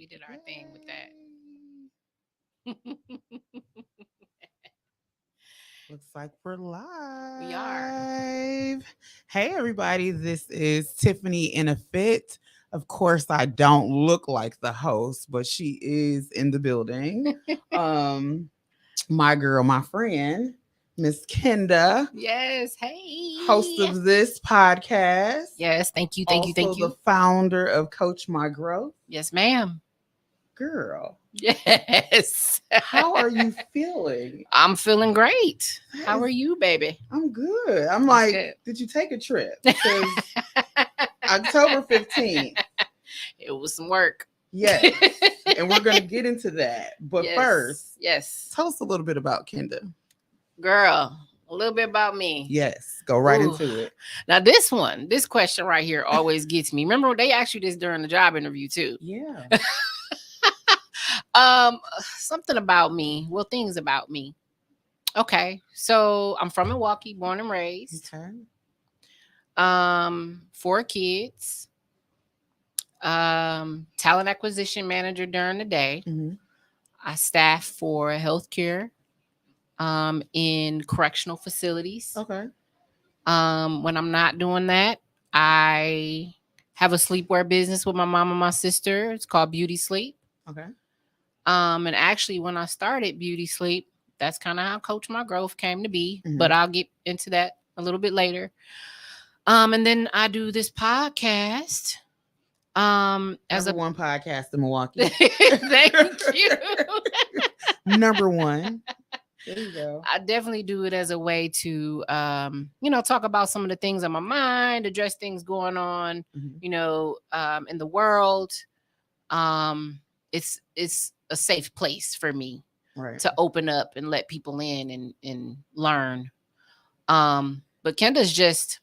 we did our thing with that. Looks like we're We are. live. Hey, everybody. This is Tiffany Ynaffit. Of course, I don't look like the host, but she is in the building. Um, my girl, my friend, Miss Kenda, Yes. host Hey. of this podcast, Yes. Thank you. Thank you. also Thank the you. founder of Coach My Growth. Yes, ma'am. Girl, Yes. how are you feeling? I'm feeling great. That How is, are you, baby? I'm good. I'm That's like, good. did you take a trip? Because October 15th. It was some work. Yes. And we're going to get into that. But Yes. first, Yes. tell us a little bit about Kenda. Girl, a little bit about me. Yes. Go right Ooh. into it. Now this question right here always gets me. Remember they asked you this during the job interview too. Yeah. Um, Something about me. Well, things about me. Okay, so I'm from Milwaukee, born and raised. Okay. Four kids. Talent acquisition manager during the day. Mm-hmm. I staff for healthcare. In correctional facilities. Okay. When I'm not doing that, I have a sleepwear business with my mom and my sister. It's called Beauty Sleep. Okay. And actually, when I started Beauty Sleep, that's kind of how Coach My Growth came to be. Mm-hmm. But I'll get into that a little bit later. And then I do this podcast. As Number a one podcast in Milwaukee. thank you. Number one. There you go. I definitely do it as a way to, talk about some of the things on my mind, address things going on, Mm-hmm. in the world. It's a safe place for me Right. to open up and let people in and learn. But Kenda's just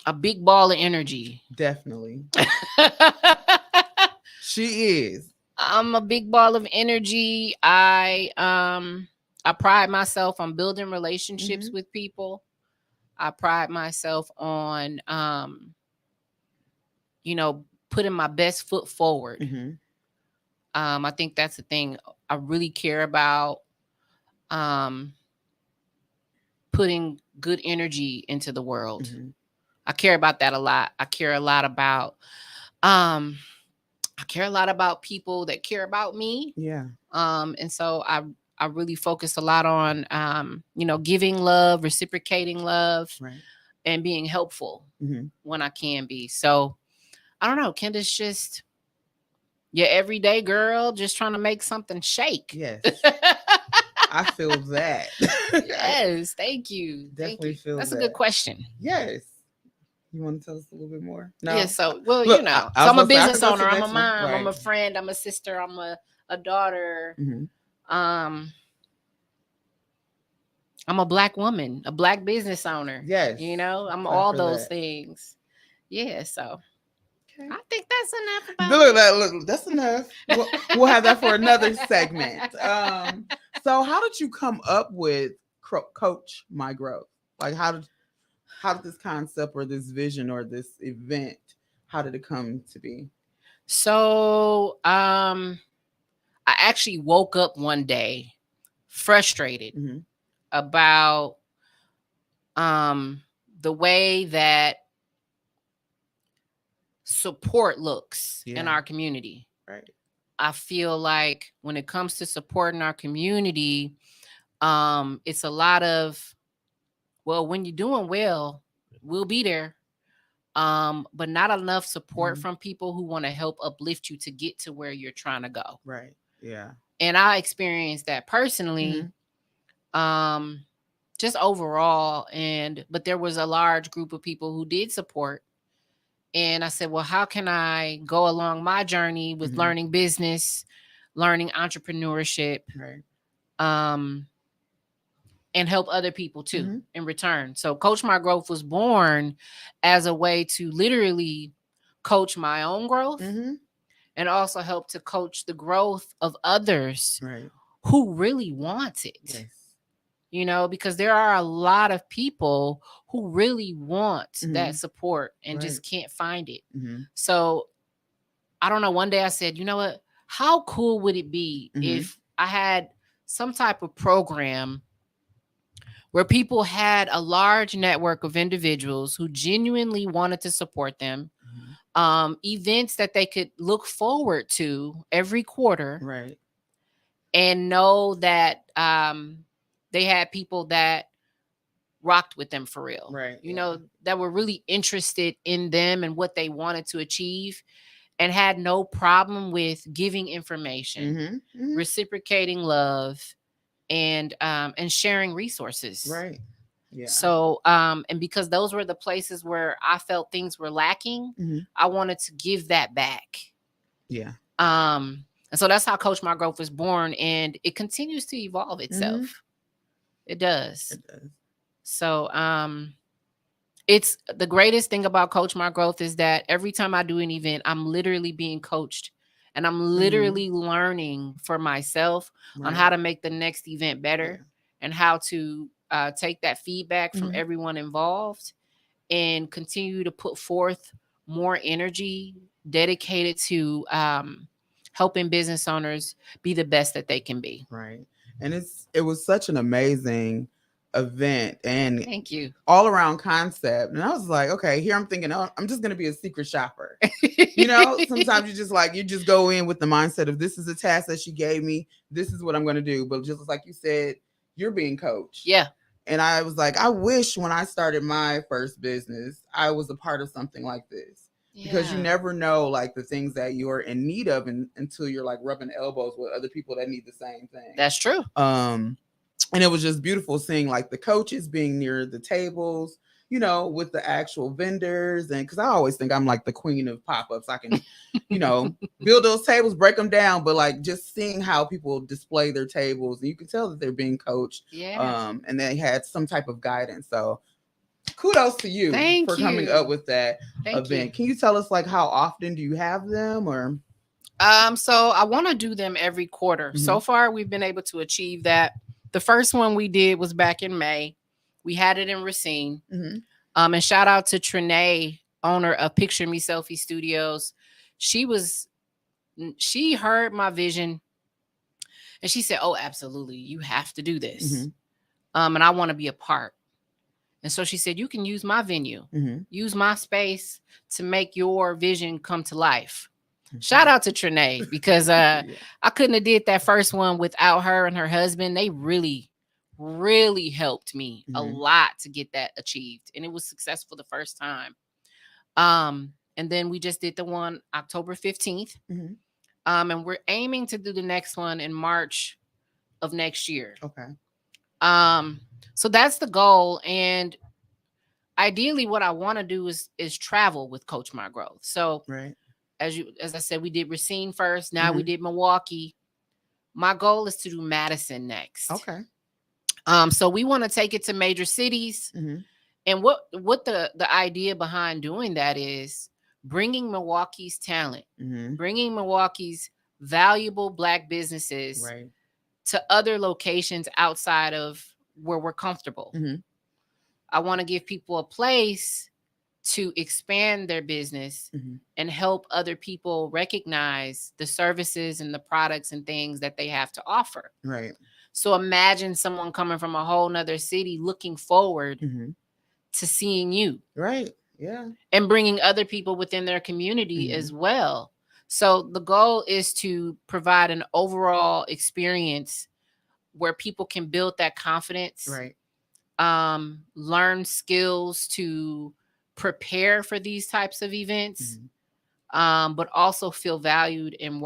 a big ball of energy. Definitely. She is. I'm a big ball of energy. I pride myself on building relationships Mm-hmm. with people. I pride myself on putting my best foot forward. Mm-hmm. I think that's the thing I really care about. Um, Putting good energy into the world. Mm-hmm. I care about that a lot. I care a lot about people that care about me. Yeah. And so I really focus a lot on giving love, reciprocating love, Right. and being helpful Mm-hmm. when I can be. So I don't know. Kenda's just your everyday girl, just trying to make something shake. Yes. I feel that. Yes, thank you. Thank Definitely you. feel That's that. a good question. Yes. You want to tell us a little bit more? No. Yeah, so well, Look, I so was I'm a about to say I business could go to owner, the I'm a next one. mom, I'm Right. a friend, I'm a sister, I'm a daughter. Mm-hmm. Um, I'm a black woman, a black business owner. Yes. I'm Clap all for those that. things. Yeah, so Okay. I think that's enough about me. Look, that's enough. We'll have that for another segment. So how did you come up with Coach My Growth? Like how did this concept or this vision or this event, how did it come to be? So, I actually woke up one day frustrated Mm-hmm. about um the way that support looks in Yeah. our community. Right. I feel like when it comes to supporting our community, it's a lot of, well, when you're doing well, we'll be there. But not enough support Mm-hmm. from people who want to help uplift you to get to where you're trying to go. Right. Yeah. And I experienced that Mm-hmm. personally, um, just overall. But there was a large group of people who did support. And I said, well, how can I go along my journey with Mm-hmm. learning business, learning entrepreneurship, Right. um, and help other people too Mm-hmm. in return? So Coach My Growth was born as a way to literally coach my own growth Mm-hmm. and also help to coach the growth of others Right. who really want it. Yes. Because there are a lot of people who really want Mm-hmm. that support and Right. just can't find it. Mm-hmm. So I don't know, one day I said, you know what? How cool would it be Mhm. if I had some type of program where people had a large network of individuals who genuinely wanted to support them, Mhm. events that they could look forward to every quarter, Right. and know that they had people that rocked with them for real, Right. you Yeah. know, that were really interested in them and what they wanted to achieve, and had no problem with giving information, Mhm. Mhm. reciprocating love, and sharing resources. Right. Yeah. So and because those were the places where I felt things were lacking, Mhm. I wanted to give that back. Yeah. And so that's how Coach My Growth was born, and it continues to evolve Mhm. itself. It does. It does. So it's the greatest thing about Coach My Growth is that every time I do an event, I'm literally being coached, and I'm Mhm. literally learning for myself on Right. how to make the next event better, Yeah. and how to take that feedback from Mhm. everyone involved and continue to put forth more energy dedicated to helping business owners be the best that they can be. Right. And it was such an amazing event and Thank you. all around concept. And I was like, okay, here I'm thinking, oh, I'm just gonna be a secret shopper. You know, sometimes you just like you just go in with the mindset of this is a task that she gave me, this is what I'm gonna do. But just like you said, you're being coached. Yeah. And I was like, I wish when I started my first business, I was a part of something like this. Because you Yeah. never know like the things that you're in need of until you're like rubbing elbows with other people that need the same thing. That's true. Um, and it was just beautiful seeing like the coaches being near the tables, you know, with the actual vendors. And because I always think I'm like the queen of pop-ups, I can, you know, build those tables, break them down, but like just seeing how people display their tables, and you can tell that they're being coached, Yeah. and they had some type of guidance. So kudos to you Thank for coming up you. with that Thank you. event. Can you tell us like how often do you have them or? So I want to do them every quarter. Mhm. So far, we've been able to achieve that. The first one we did was back in May. We had it in Racine. Mhm. And shout out to Trinae, owner of Picture Me Selfie Studios. She was she heard my vision, and she said, "Oh, absolutely, you have to do this. Mhm. And I want to be a part." And so she said, "You can use my venue, Mhm. use my space to make your vision come to life." Shout Okay. out to Trinae, because Yeah. I couldn't have did that first one without her and her husband. They really, really helped me a Mhm. lot to get that achieved, and it was successful the first time. And then we just did the one October 15th. Mhm. And we're aiming to do the next one in March of next year. Okay. Um, so that's the goal. And ideally what I want to do is travel with Coach My Growth. So Right. as I said, we did Racine first, now we Mhm. did Milwaukee. My goal is to do Madison next. Okay. So we want to take it to major cities. Mhm. And what the idea behind doing that is bringing Milwaukee's talent, Mhm. bringing Milwaukee's valuable black businesses Right. to other locations outside of where we're comfortable. Mhm. I want to give people a place to expand their business Mhm. and help other people recognize the services and the products and things that they have to offer. Right. So imagine someone coming from a whole nother city looking forward Mhm. to seeing you, Right. Yeah. and bringing other people within their community as Mhm. well. So the goal is to provide an overall experience where people can build that confidence, Right. learn skills to prepare for these types of events, Mhm. but also feel valued and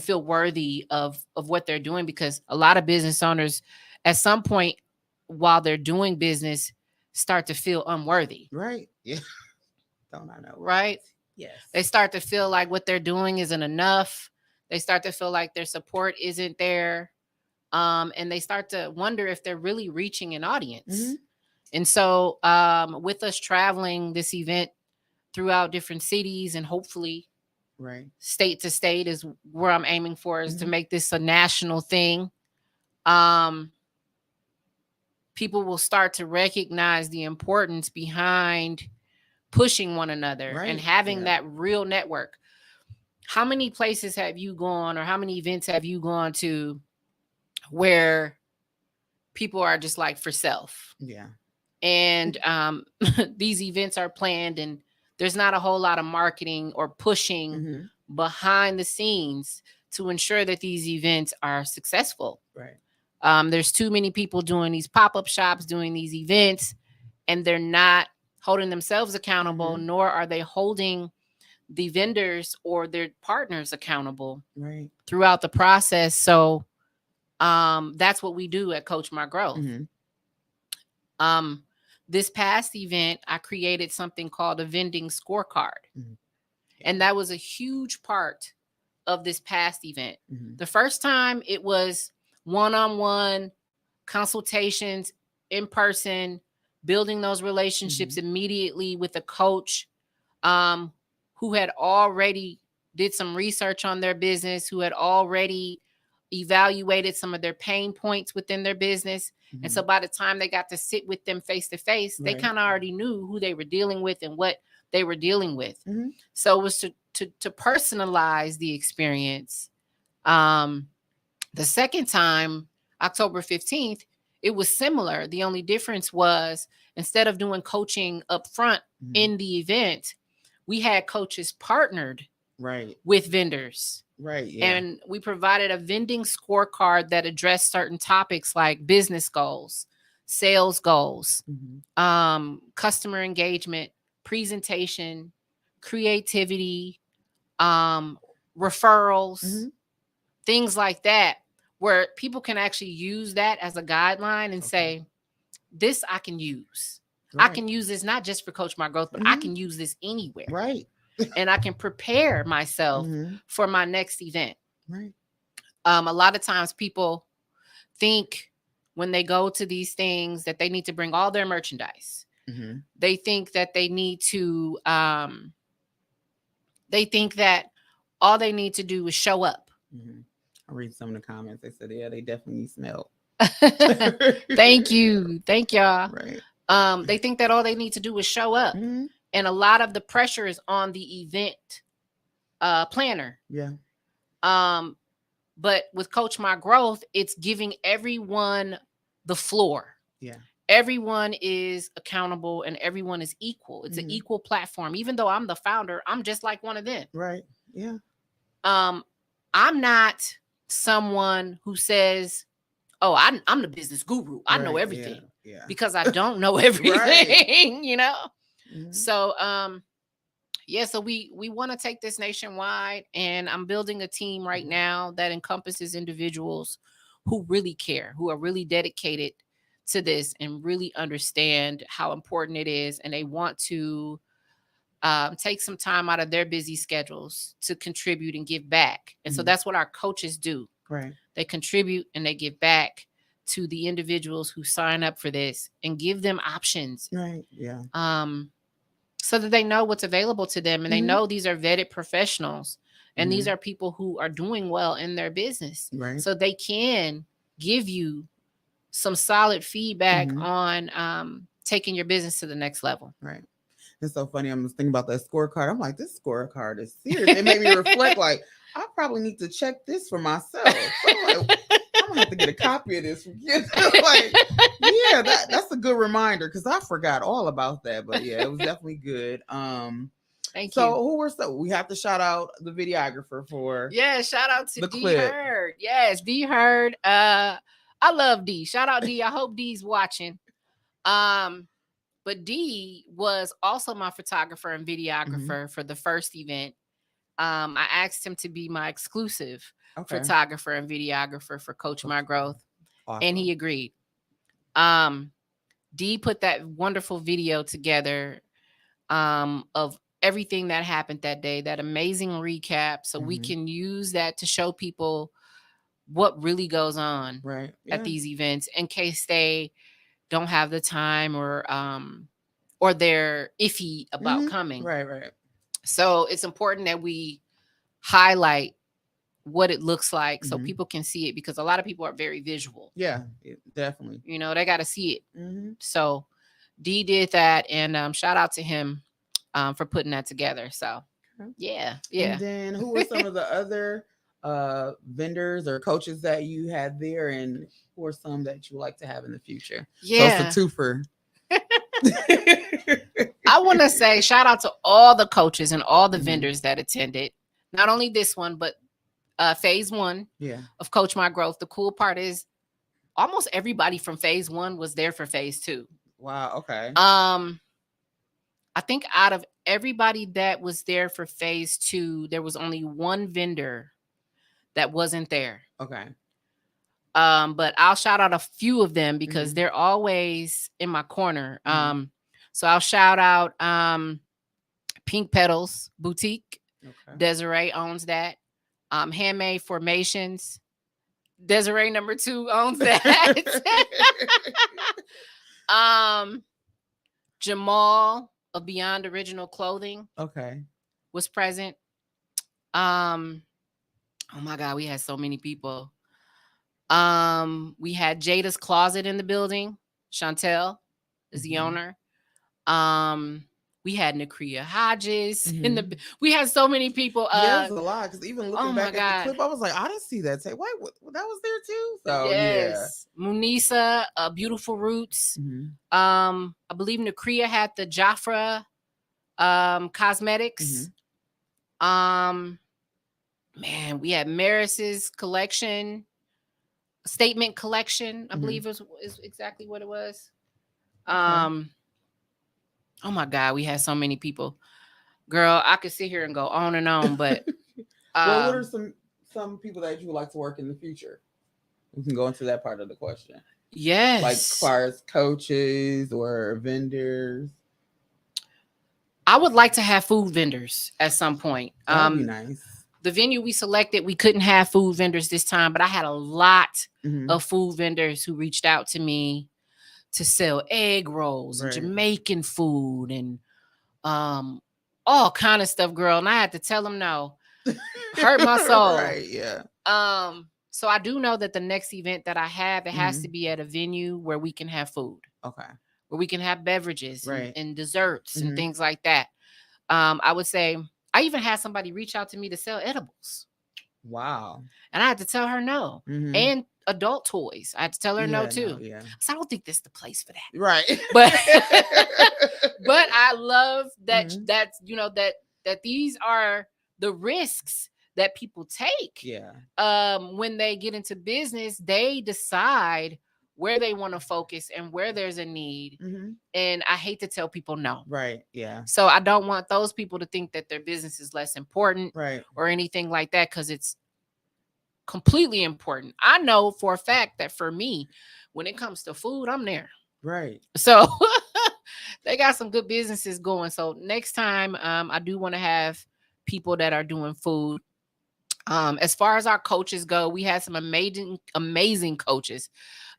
feel worthy of what they're doing, because a lot of business owners at some point while they're doing business start to feel unworthy, Right. Yeah. Don't I know it? right? Yes. They start to feel like what they're doing isn't enough. They start to feel like their support isn't there. And they start to wonder if they're really reaching an audience. Mhm. And so, with us traveling this event throughout different cities and hopefully Right. state to state is where I'm aiming for, is to Mhm. make this a national thing. Um, People will start to recognize the importance behind pushing one another and Right. having Yeah. that real network. how many places have you gone or how many events have you gone to where people are just like for self? Yeah. And these events are planned and there's not a whole lot of marketing or pushing Mm-hmm. behind the scenes to ensure that these events are successful. Right. There's too many people doing these pop-up shops, doing these events, and they're not holding themselves accountable, Mm-hmm. nor are they holding the vendors or their partners accountable Right. throughout the process. So that's what we do at Coach My Growth. Mm-hmm. Um, this past event, I created something called a vending scorecard. Mm-hmm. And that was a huge part of this past event. Mm-hmm. The first time it was one on one consultations in person, building those Mm-hmm. relationships immediately with a coach um, who had already did some research on their business, who had already evaluated some of their pain points within their business. And Mm-hmm. so by the time they got to sit with them face to face, they Right. kind of already knew who they were dealing with and what they were dealing with. Mm-hmm. So it was to personalize the experience. Um, the second time, October 15th, it was similar. The only difference was instead of doing coaching up front Mm-hmm. in the event, we had coaches partnered Right. with vendors. Right. Yeah. And we provided a vending scorecard that addressed certain topics like business goals, sales goals, Mm-hmm. customer engagement, presentation, creativity, um, referrals, Mm-hmm. things like that, where people can actually use that as a guideline and Okay. say, this I can use. I Right. can use this not just for Coach My Growth, but I Mm-hmm. can use this anywhere. Right. And I can prepare myself Mm-hmm. for my next event. Right. A lot of times people think when they go to these things that they need to bring all their merchandise. Mm-hmm. They think that they need to, they think that all they need to do is show up. Mm-hmm. I read some of the comments. They said, yeah, they definitely smell. Thank you. Thank y'all. Right. They think that all they need to do is show up. Mm-hmm. And a lot of the pressure is on the event planner. Yeah. Um, but with Coach My Growth, it's giving everyone the floor. Yeah. Everyone is accountable and everyone is equal. It's an Mm-hmm. equal platform. Even though I'm the founder, I'm just like one of them. Right. Yeah. Um, I'm not someone who says, "Oh, I'm the business guru. I know Right. everything," Yeah. Yeah. because I don't know everything. You know. Mm-hmm. So, yeah. So we want to take this nationwide, and I'm building a team right now that encompasses individuals who really care, who are really dedicated to this, and really understand how important it is, and they want to take some time out of their busy schedules to contribute and give back. And so Mm-hmm. that's what our coaches do. Right. They contribute and they give back to the individuals who sign up for this and give them options, Right. Yeah. so that they know what's available to them and they Mm-hmm. know these are vetted professionals and these Mm-hmm. are people who are doing well in their business. Right. So they can give you some solid feedback Mm-hmm. on taking your business to the next level. Right. It's so funny. I'm just thinking about that scorecard. I'm like, this scorecard is serious. It made me reflect. Like, I probably need to check this for myself. So I'm like, I'm gonna have to get a copy of this. Like, yeah, that's a good reminder because I forgot all about that. But yeah, it was definitely good. Thank So you. we have to shout out the videographer for Yeah, shout out to the D clip. Hurd. Yes, D Hurd. I love D. Shout out D. I hope D's watching. But D was also my photographer and videographer for the first event. I asked him to be my exclusive Okay. photographer and videographer for Coach My Growth, Awesome. and he agreed. D put that wonderful video together of everything that happened that day, that amazing recap, so we can use that to show people what really goes on Right. at these events in case they don't have the time or they're iffy about coming. Right. Right. So it's important that we highlight what it looks like so people can see it, because a lot of people are very visual. Yeah, definitely. You know, they got to see it. Mm-hmm. So D did that, and shout out to him for putting that together. So Okay. Yeah, And yeah. then who were some of the other vendors or coaches that you had there, and who are some that you would like to have in the future? So it's a Yeah. twofer. I want to say shout out to all the coaches and all the Hmm. vendors that attended. Not only this one, but phase one Yeah. of Coach My Growth. The cool part is almost everybody from phase one was there for phase two. Wow. Okay. Um, I think out of everybody that was there for phase two, there was only one vendor that wasn't there. Okay. But I'll shout out a few of them because Hmm. they're always in my corner. Hmm. So I'll shout out Pink Petals Boutique. Okay. Desiree owns that. Handmade Formations. Desiree number two owns that. um, Jamal of Beyond Original Clothing Okay. was present. Um, oh my God, we had so many people. We had Jada's Closet in the building. Chantel is the Hmm. owner. Um, we had Nakria Hodges in Hmm. the. We had so many people. Yeah, it was a lot because even Oh looking my back at the God. clip, I was like, I didn't see that. Say, wait, that was there too. So yeah. Yes, Munisa, Beautiful Roots. Hmm. I believe Nakria had the Jafra Hmm. cosmetics. Um, man, we had Maris's collection, statement collection. I Hmm. believe is exactly what it was. Okay. Um, oh my God, we had so many people. Girl, I could sit here and go on and on, but Well, what are um, some people that you would like to work in the future? We can go into that part of the question, like as yes, far as coaches or vendors. I would like to have food vendors at some point. That would be nice. The venue we selected, we couldn't have food vendors this time, but I had a lot Hmm. of food vendors who reached out to me to sell egg rolls and Right. Jamaican food and um all kind of stuff, girl. And I had to tell them no. Hurt my soul. Right. Yeah. So I do know that the next event that I have, it has to Hmm. be at a venue where we can have food, Okay. where we can have beverages Right. and desserts and Hmm. things like that. I would say I even had somebody reach out to me to sell edibles. Wow. And I had to tell her no. Hmm. And adult toys. I had to tell her no Yeah. No. too. Yeah. So I don't think this is the place for that. Right. But but I love that Hmm. that these are the risks that people take. Yeah. When they get into business, they decide where they want to focus and where there's a need. Hmm. And I hate to tell people no. Right. Yeah. So I don't want those people to think that their business is less important Right. or anything like that, because it's completely important. I know for a fact that for me, when it comes to food, I'm there. Right. So they got some good businesses going. So next time, I do want to have people that are doing food. As far as our coaches go, we had some amazing coaches.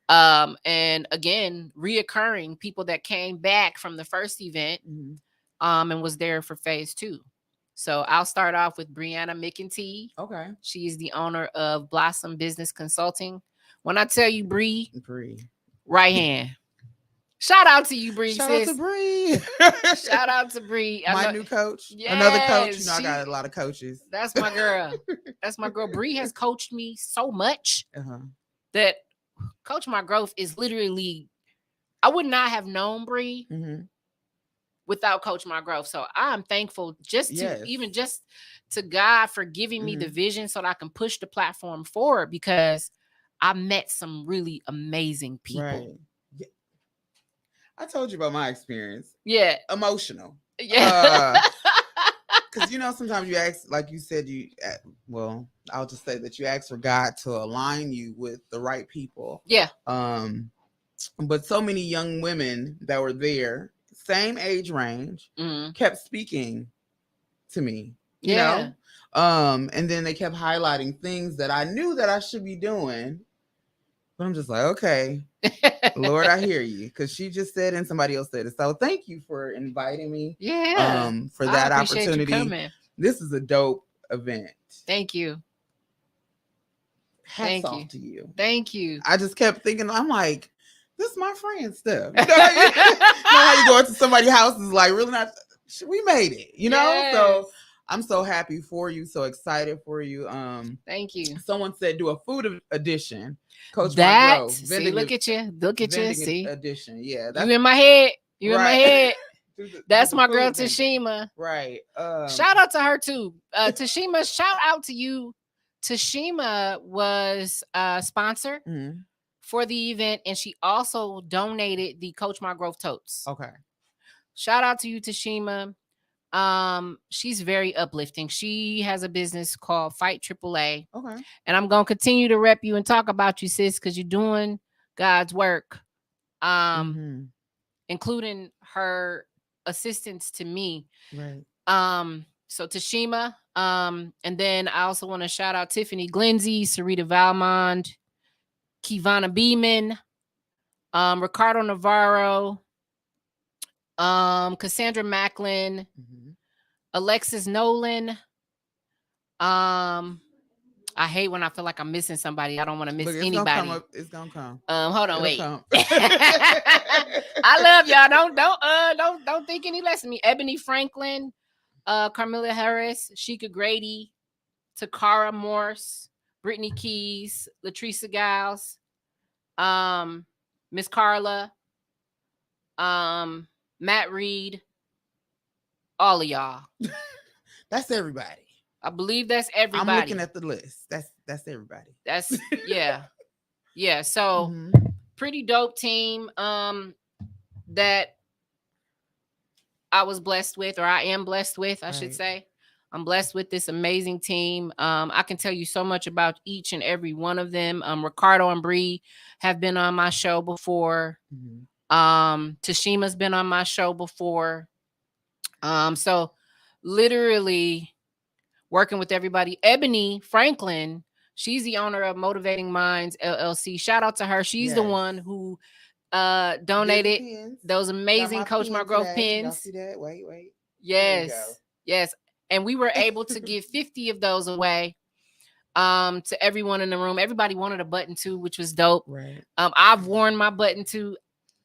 And again, reoccurring people that came back from the first event, Hmm. and was there for phase two. So I'll start off with Brianna McEntee. Okay. She is the owner of Blossom Business Consulting. When I tell you Bree, Bree. right hand. Shout out to you, Bree, Shout out to sis. Bree. Shout out to Bree. I My know, new coach. Another coach. You know, yes, I got a lot of coaches. that's my girl. That's my girl. Bree has coached me so much Uh-huh. that Coach My Growth is literally, I would not have known Bree Hmm. without Coach My Growth. So I'm thankful just to Yes. even just to God for giving me the Hmm. vision so that I can push the platform forward, because I met some really amazing people. Right. Yeah. I told you about my experience. Yeah. Emotional. Yeah. Because sometimes you ask, like you said, well, I'll just say that you ask for God to align you with the right people. Yeah. But so many young women that were there, same age range, Mhm. kept speaking to me. Yeah. And then they kept highlighting things that I knew that I should be doing. But I'm just like, okay, Lord, I hear you. Because she just said and somebody else said it. So thank you for inviting me. Yeah. For I that appreciate you opportunity. coming. This is a dope event. Thank you. Hats Thank off you. to you. Thank you. I just kept thinking, I'm like, this is my friend stuff. You know how you go into somebody's house is like really not. We made it, Yes. So I'm so happy for you, so excited for you. Thank you. Someone said do a food edition, Coach My That Growth, see, look at you, see. edition. Yeah, You that's in my head. You in my right. head. Do That's the my girl food vending. Tashima. Right. Shout out to her too. Tashima, shout out to you. Tashima was a sponsor mhm. for the event, and she also donated the Coach My Growth totes. Okay. Shout out to you, Tashima. She's very uplifting. She has a business called Fight AAA. Okay. And I'm gonna continue to rep you and talk about you, sis, because you're doing God's work. Um, Mhm. including her assistance to me. Right. So Tashima, and then I also want to shout out Tiffany Glenzy, Sarita Valmond, Kivana Beeman, Ricardo Navarro, Cassandra Macklin, Mhm. Alexis Nolan. Um, I hate when I feel like I'm missing somebody. I don't want to Look, miss it's gonna come anybody. up. It's gonna come. Hold on, It'll wait. come. I love y'all. Don't think any less of me. Ebony Franklin, Carmilla Harris, Sheikah Grady, Takara Morse, Brittany Keys, Latricia Giles, Miss Carla, Matt Reed, all of y'all. That's everybody. I believe that's I'm looking everybody. at the list. That's everybody. That's yeah. Yeah. So Mhm. pretty dope team that I was blessed with, or I am blessed with, I should Right. say. I'm blessed with this amazing team. I can tell you so much about each and every one of them. Ricardo and Bree have been on my show before. Mhm. Tashima's been on my show before. So literally working with everybody. Ebony Franklin, she's the owner of Motivating Minds LLC. Shout out to her. She's the Yes. one who Did the donated pins. those Got amazing my Coach pin Mark Growth today. Y'all pins. see that? Wait. There we go. Yes. Yes. And we were able to give 50 of those away to everyone in the room. Everybody wanted a button too, which was dope. Right. I've worn my button too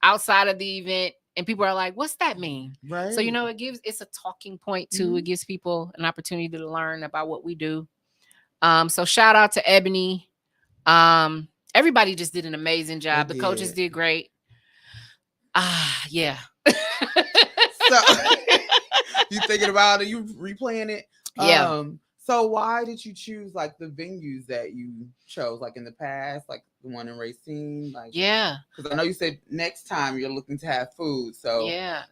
outside of the event, and people are like, what's that mean? Right. So it's a talking point too. Mhm. It gives people an opportunity to learn about what we do. So shout out to Ebony. Everybody just did an amazing job. The coaches did great. Yeah. So you thinking about it? You replaying it? Yeah. So why did you choose like the venues that you chose, like in the past, like the one in Racine, like? Yeah. Because I know you said next time you're looking to have food. So yeah.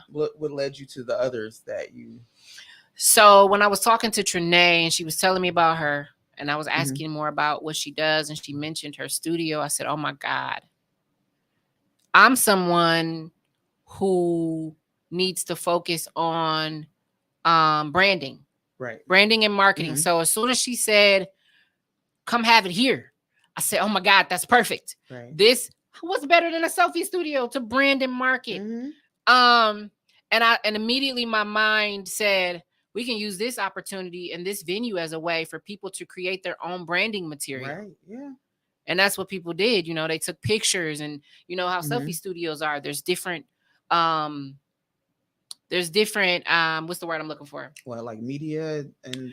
What led you to the others that you? So when I was talking to Trinae and she was telling me about her, and I was Mm-hmm. asking more about what she does, and she mentioned her studio, I said, oh my God, I'm someone who needs to focus on branding. Right. Branding and marketing. Mm-hmm. So as soon as she said, come have it here, I said, oh my God, that's perfect. Right. This what's better than a selfie studio to brand and market. Mm-hmm. And immediately my mind said, we can use this opportunity and this venue as a way for people to create their own branding material. Right. Yeah. And that's what people did. They took pictures, and how Mm-hmm. selfie studios are. There's different what's the word I'm looking for? What, like media and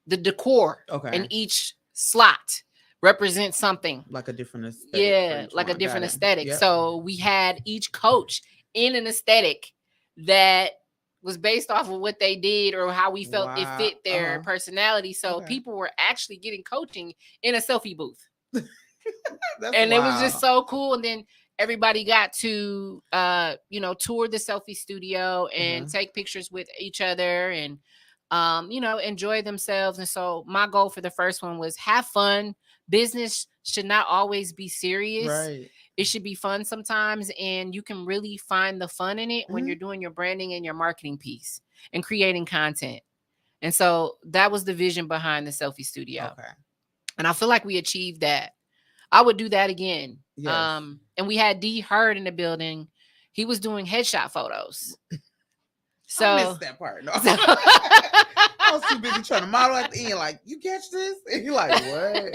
the decor in each slot represents something. Like a different aesthetic. Yeah, like a different aesthetic. Yep. So we had each coach in an aesthetic that was based off of what they did or how we felt it fit their personality. So people were actually getting coaching in a selfie booth. And it was just so cool. And then everybody got to tour the selfie studio and take pictures with each other and enjoy themselves. And so my goal for the first one was have fun. Business should not always be serious. Right. It should be fun sometimes, and you can really find the fun in it when you're doing your branding and your marketing piece and creating content. And so that was the vision behind the selfie studio. Okay. And I feel like we achieved that. I would do that again. Yes. And we had D Hurd in the building. He was doing headshot photos. So I missed that part. No. I was too busy trying to model at the end. Like, you catch this? And you're like, what?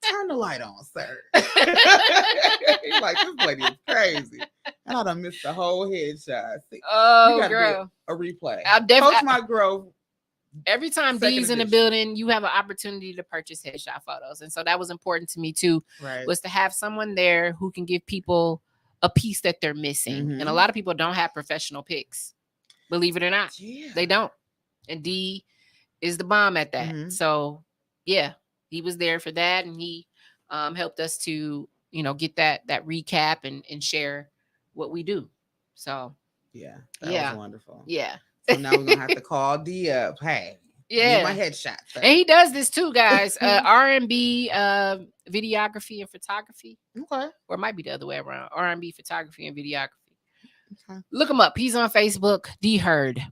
Turn the light on, sir. He's like, this lady is crazy. And I done missed the whole headshot. See, we Oh, got to do girl. a replay. I Coach definitely. My Growth, Every time second D's in the edition. building, you have an opportunity to purchase headshot photos. And so that was important to me too, Right. was to have someone there who can give people a piece that they're missing. And a Mm-hmm. lot of people don't have professional pics, believe it or not. Yeah. They don't. And D is the bomb at that. Mm-hmm. So yeah, he was there for that, and he helped us to get that recap and share what we do. So Yeah, that was yeah, wonderful. yeah. So now we're gonna have to call D up. Hey, need my Yeah. headshot, sir. And he does this too, guys. R&B, videography and photography, Okay. or it might be the other way around. R&B photography and videography. Okay. Look him up. He's on Facebook. D Heard.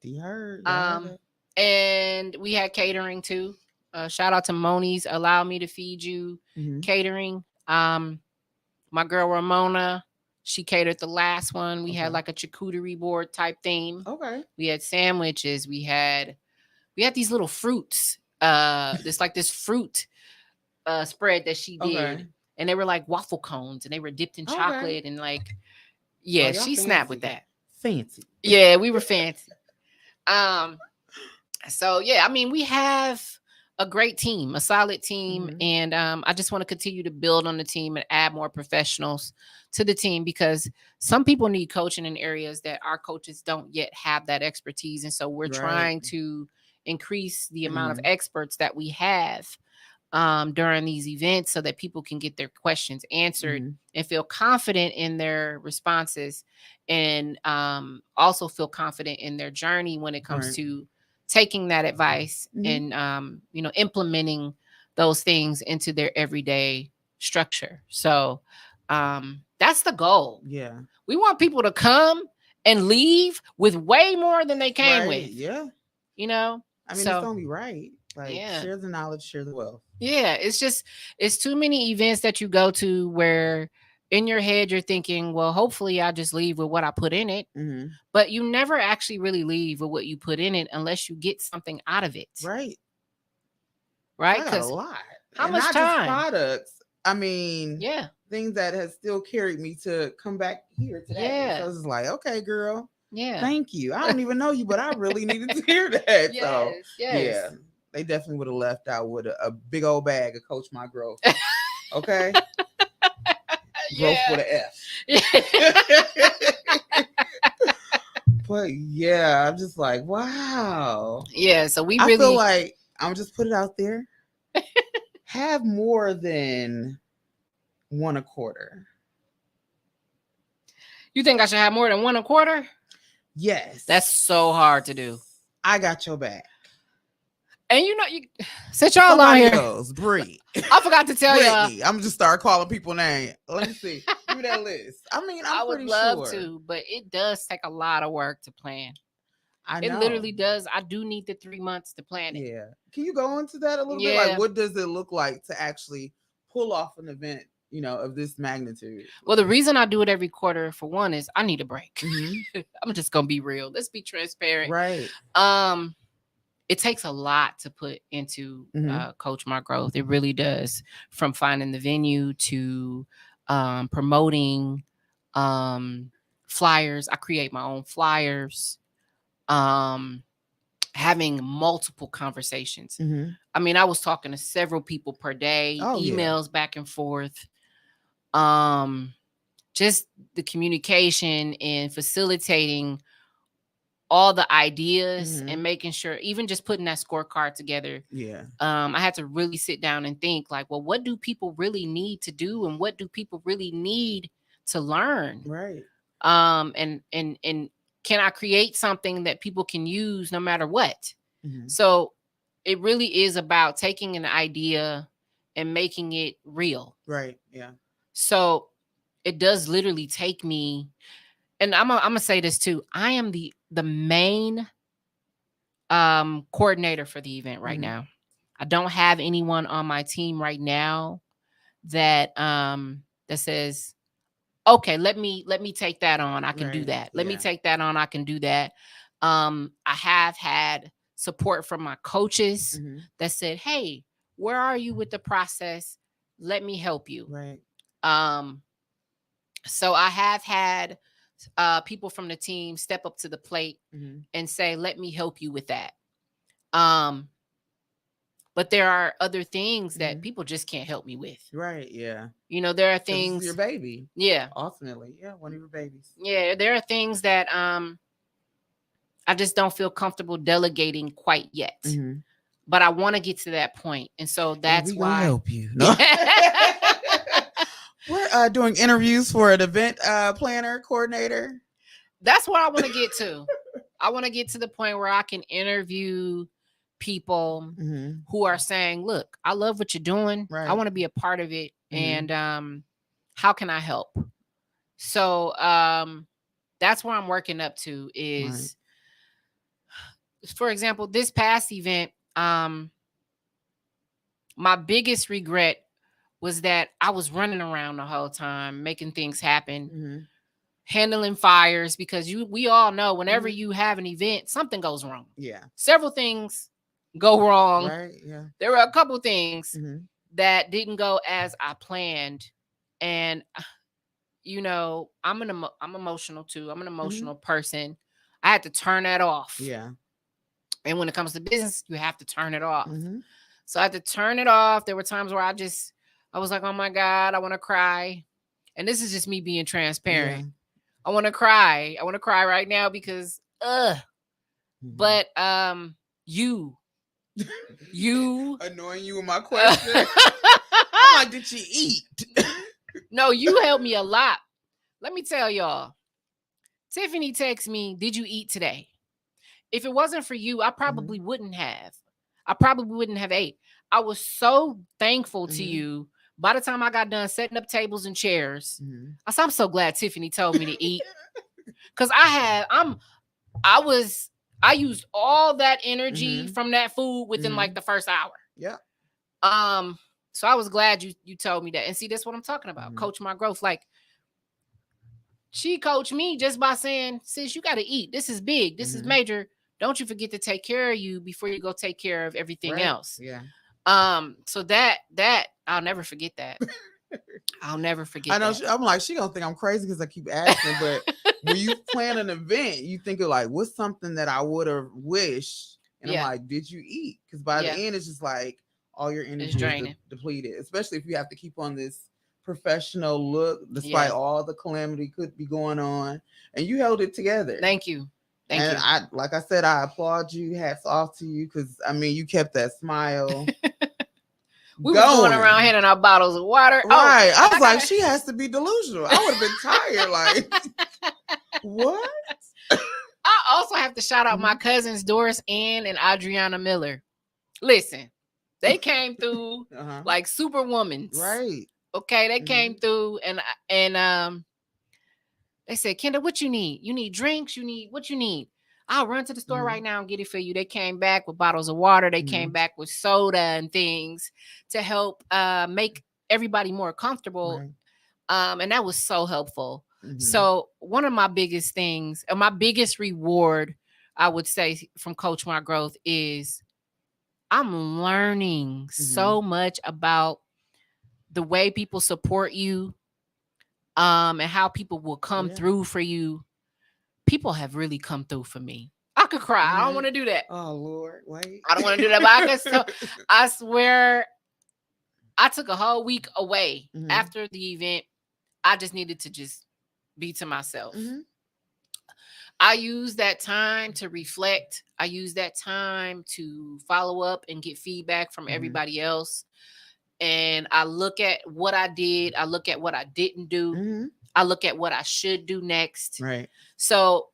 D heard. Y'all heard Um, it. and we had catering too. Shout out to Moni's Allow Me to Feed You Mm-hmm. Catering. My girl Ramona, she catered the last one. We had Okay. like a charcuterie board type theme. Okay. We had sandwiches. We had these little fruits. This fruit spread that she Okay. did, and they were like waffle cones, and they were dipped in Okay. chocolate, and like, Oh, yeah, y'all she snapped with fancy. that. Fancy. Yeah, we were fancy. Um, so yeah, I mean, we have a great team, a solid team, Mm-hmm. and I just want to continue to build on the team and add more professionals to the team, because some people need coaching in areas that our coaches don't yet have that expertise, and so we're Right. trying to increase the amount of Mm-hmm. experts that we have during these events, so that people can get their questions answered Mm-hmm. and feel confident in their responses, and also feel confident in their journey when it comes Right. to taking that advice Mm-hmm. and implementing those things into their everyday structure. So that's the goal. Yeah. We want people to come and leave with way more than they came Right. with, Yeah. you know I mean, it's so only right. Like, yeah. share the knowledge, share the wealth. Yeah, it's too many events that you go to where in your head you're thinking, well, hopefully I'll just leave with what I put in it. Mm-hmm. But you never actually really leave with what you put in it unless you get something out of it. Right. Right? I got a Because lot. how And much not just time? products. I mean, Yeah. things that has still carried me to come back here today. So Yeah. it's like, okay, girl, Yeah. thank you. I don't even know you, but I really needed to hear that. So Yes. Yes. yeah, they definitely would have left out with a big old bag of Coach My Growth. Okay. Growth Yeah. with an F. But yeah, I'm just like, wow. Yeah. So we I feel really like I'm just put it out there. Have more than one a quarter. You think I should have more than one a quarter? Yes. That's so hard to do. I got your back. And you since y'all on Somebody here, else, Bree. I forgot to tell y'all. Brittany. I'm just start calling people names. Let me see. Give me that list. I mean, I I'm would pretty love sure. to, but it does take a lot of work to plan. I It know. literally does. I do need the 3 months to plan it. Yeah. Can you go into that a little bit? Yeah. Like, what does it look like to actually pull off an event, of this magnitude? Well, the reason I do it every quarter, for one, is I need a break. Mm-hmm. I'm just gonna be real. Let's be transparent. Right. It takes a lot to put into Mm-hmm. Coach My Growth. It really does. From finding the venue to promoting flyers. I create my own flyers. Having multiple conversations. Mm-hmm. I mean, I was talking to several people per day, Oh, yeah. emails back and forth. Just the communication and facilitating all the ideas Mm-hmm. and making sure, even just putting that scorecard together. Yeah. I had to really sit down and think like, well, what do people really need to do, and what do people really need to learn? Right. And can I create something that people can use no matter what? Mm-hmm. So it really is about taking an idea and making it real. Right. Yeah. So it does literally take me, and I'm gonna say this too. I am the main coordinator for the event right Mm-hmm. now. I don't have anyone on my team right now that says, okay, let me take that on. I can do Right. that. Let me Yeah. take that on. I can do that. I have had support from my coaches Mm-hmm. that said, hey, where are you with the process? Let me help you. Right. So I have had people from the team step up to the plate Mm-hmm. and say, "Let me help you with that." Um, but there are other things that Mm-hmm. people just can't help me with. Right. Yeah. There are Because this is your things, baby. yeah, Ultimately, yeah, one of your babies. yeah, there are things that I just don't feel comfortable delegating quite yet. Mm-hmm. But I want to get to that point, and so And that's we gonna why. help you. No. We're doing interviews for an event planner coordinator. That's what I want to get to. I want to get to the point where I can interview people Mm-hmm. who are saying, "Look, I love what you're doing. I Right. want to be a part of it, Mm-hmm. and how can I help?" So that's where I'm working up to. Right. Is, for example, this past event, my biggest regret was that I was running around the whole time, making things happen, Mm-hmm. handling fires, because we all know whenever Mm-hmm. you have an event, something goes wrong. Yeah. Several things go wrong. Right. Yeah. There were a couple things Mm-hmm. that didn't go as I planned, and I'm emotional too. I'm an Mm-hmm. emotional person. I had to turn that off. Yeah. And when it comes to business, you have to turn it off. Mm-hmm. So I had to turn it off. There were times where I was like, "Oh my God, I want to cry." And this is just me being Yeah. transparent. I want to cry. I want to cry right now because Mm-hmm. but you you Annoying you with my question. I'm like, did you eat? no, you helped me a lot. Let me tell y'all. Tiffany texts me, "Did you eat today?" If it wasn't for you, I Mm-hmm. probably wouldn't have. I probably wouldn't have ate. I was so thankful to Mm-hmm. you. By the time I got done setting up tables and chairs, Mm-hmm. I said, "I'm so glad Tiffany told me to eat." Cause I was I used all that energy Mm-hmm. from that food within Mm-hmm. like the first hour. Yeah. Um, so I was glad you told me that. And see, that's what I'm talking about. Mm-hmm. Coach my growth. Like, she coached me just by saying, "Sis, you got to eat. This is big. This is Mm-hmm. major. Don't you forget to take care of you before you go take care of everything Right. else." Yeah. So that I'll never forget that. I'll never I forget know. that. I'm like, she gonna think I'm crazy because I keep asking. But when you plan an event, you think of like, what's something that I would have wished? And I'm Yeah, like, did you eat? Because by the yeah, end, it's just like all your it's energy is draining. depleted. Especially if you have to keep on this professional look, despite Yeah. all the calamity could be going on, and you held it together. Thank you. Thank And you. I, like I said, I applaud you. Hats off to you because I mean, you kept that smile We was going around going. handing out bottles of water. Oh, Right. I and was I like, got she has to be delusional. I would have been tired. Like, what? I also have to shout out my Mhm. cousins Doris Ann and Adriana Miller. Listen, they came through Uh-huh. like superwomans. Right. Okay, they came Hmm. through and they said, "Kendra, what you need? You need drinks? You need what you need? I'll run to the store right Hmm. now and get it for you." They came back with bottles of water. They came Hmm. back with soda and things to help make everybody more comfortable. Right. And that was so helpful. Hmm. So one of my biggest things, and my biggest reward, I would say, from Coach My Growth is I'm learning Hmm. so much about the way people support you, and how people will come Yeah. through for you. People have really come through for me. I could cry. I don't Hmm. want to do that. Oh Lord, wait. I don't want to do that. But I could. So I swear, I took a whole week away Hmm. after the event. I just needed to just be to myself. Hmm. I use that time to reflect. I use that time to follow up and get feedback from Hmm. everybody else. And I look at what I did. I look at what I didn't do. Hmm. I look at what I should do next. Right. So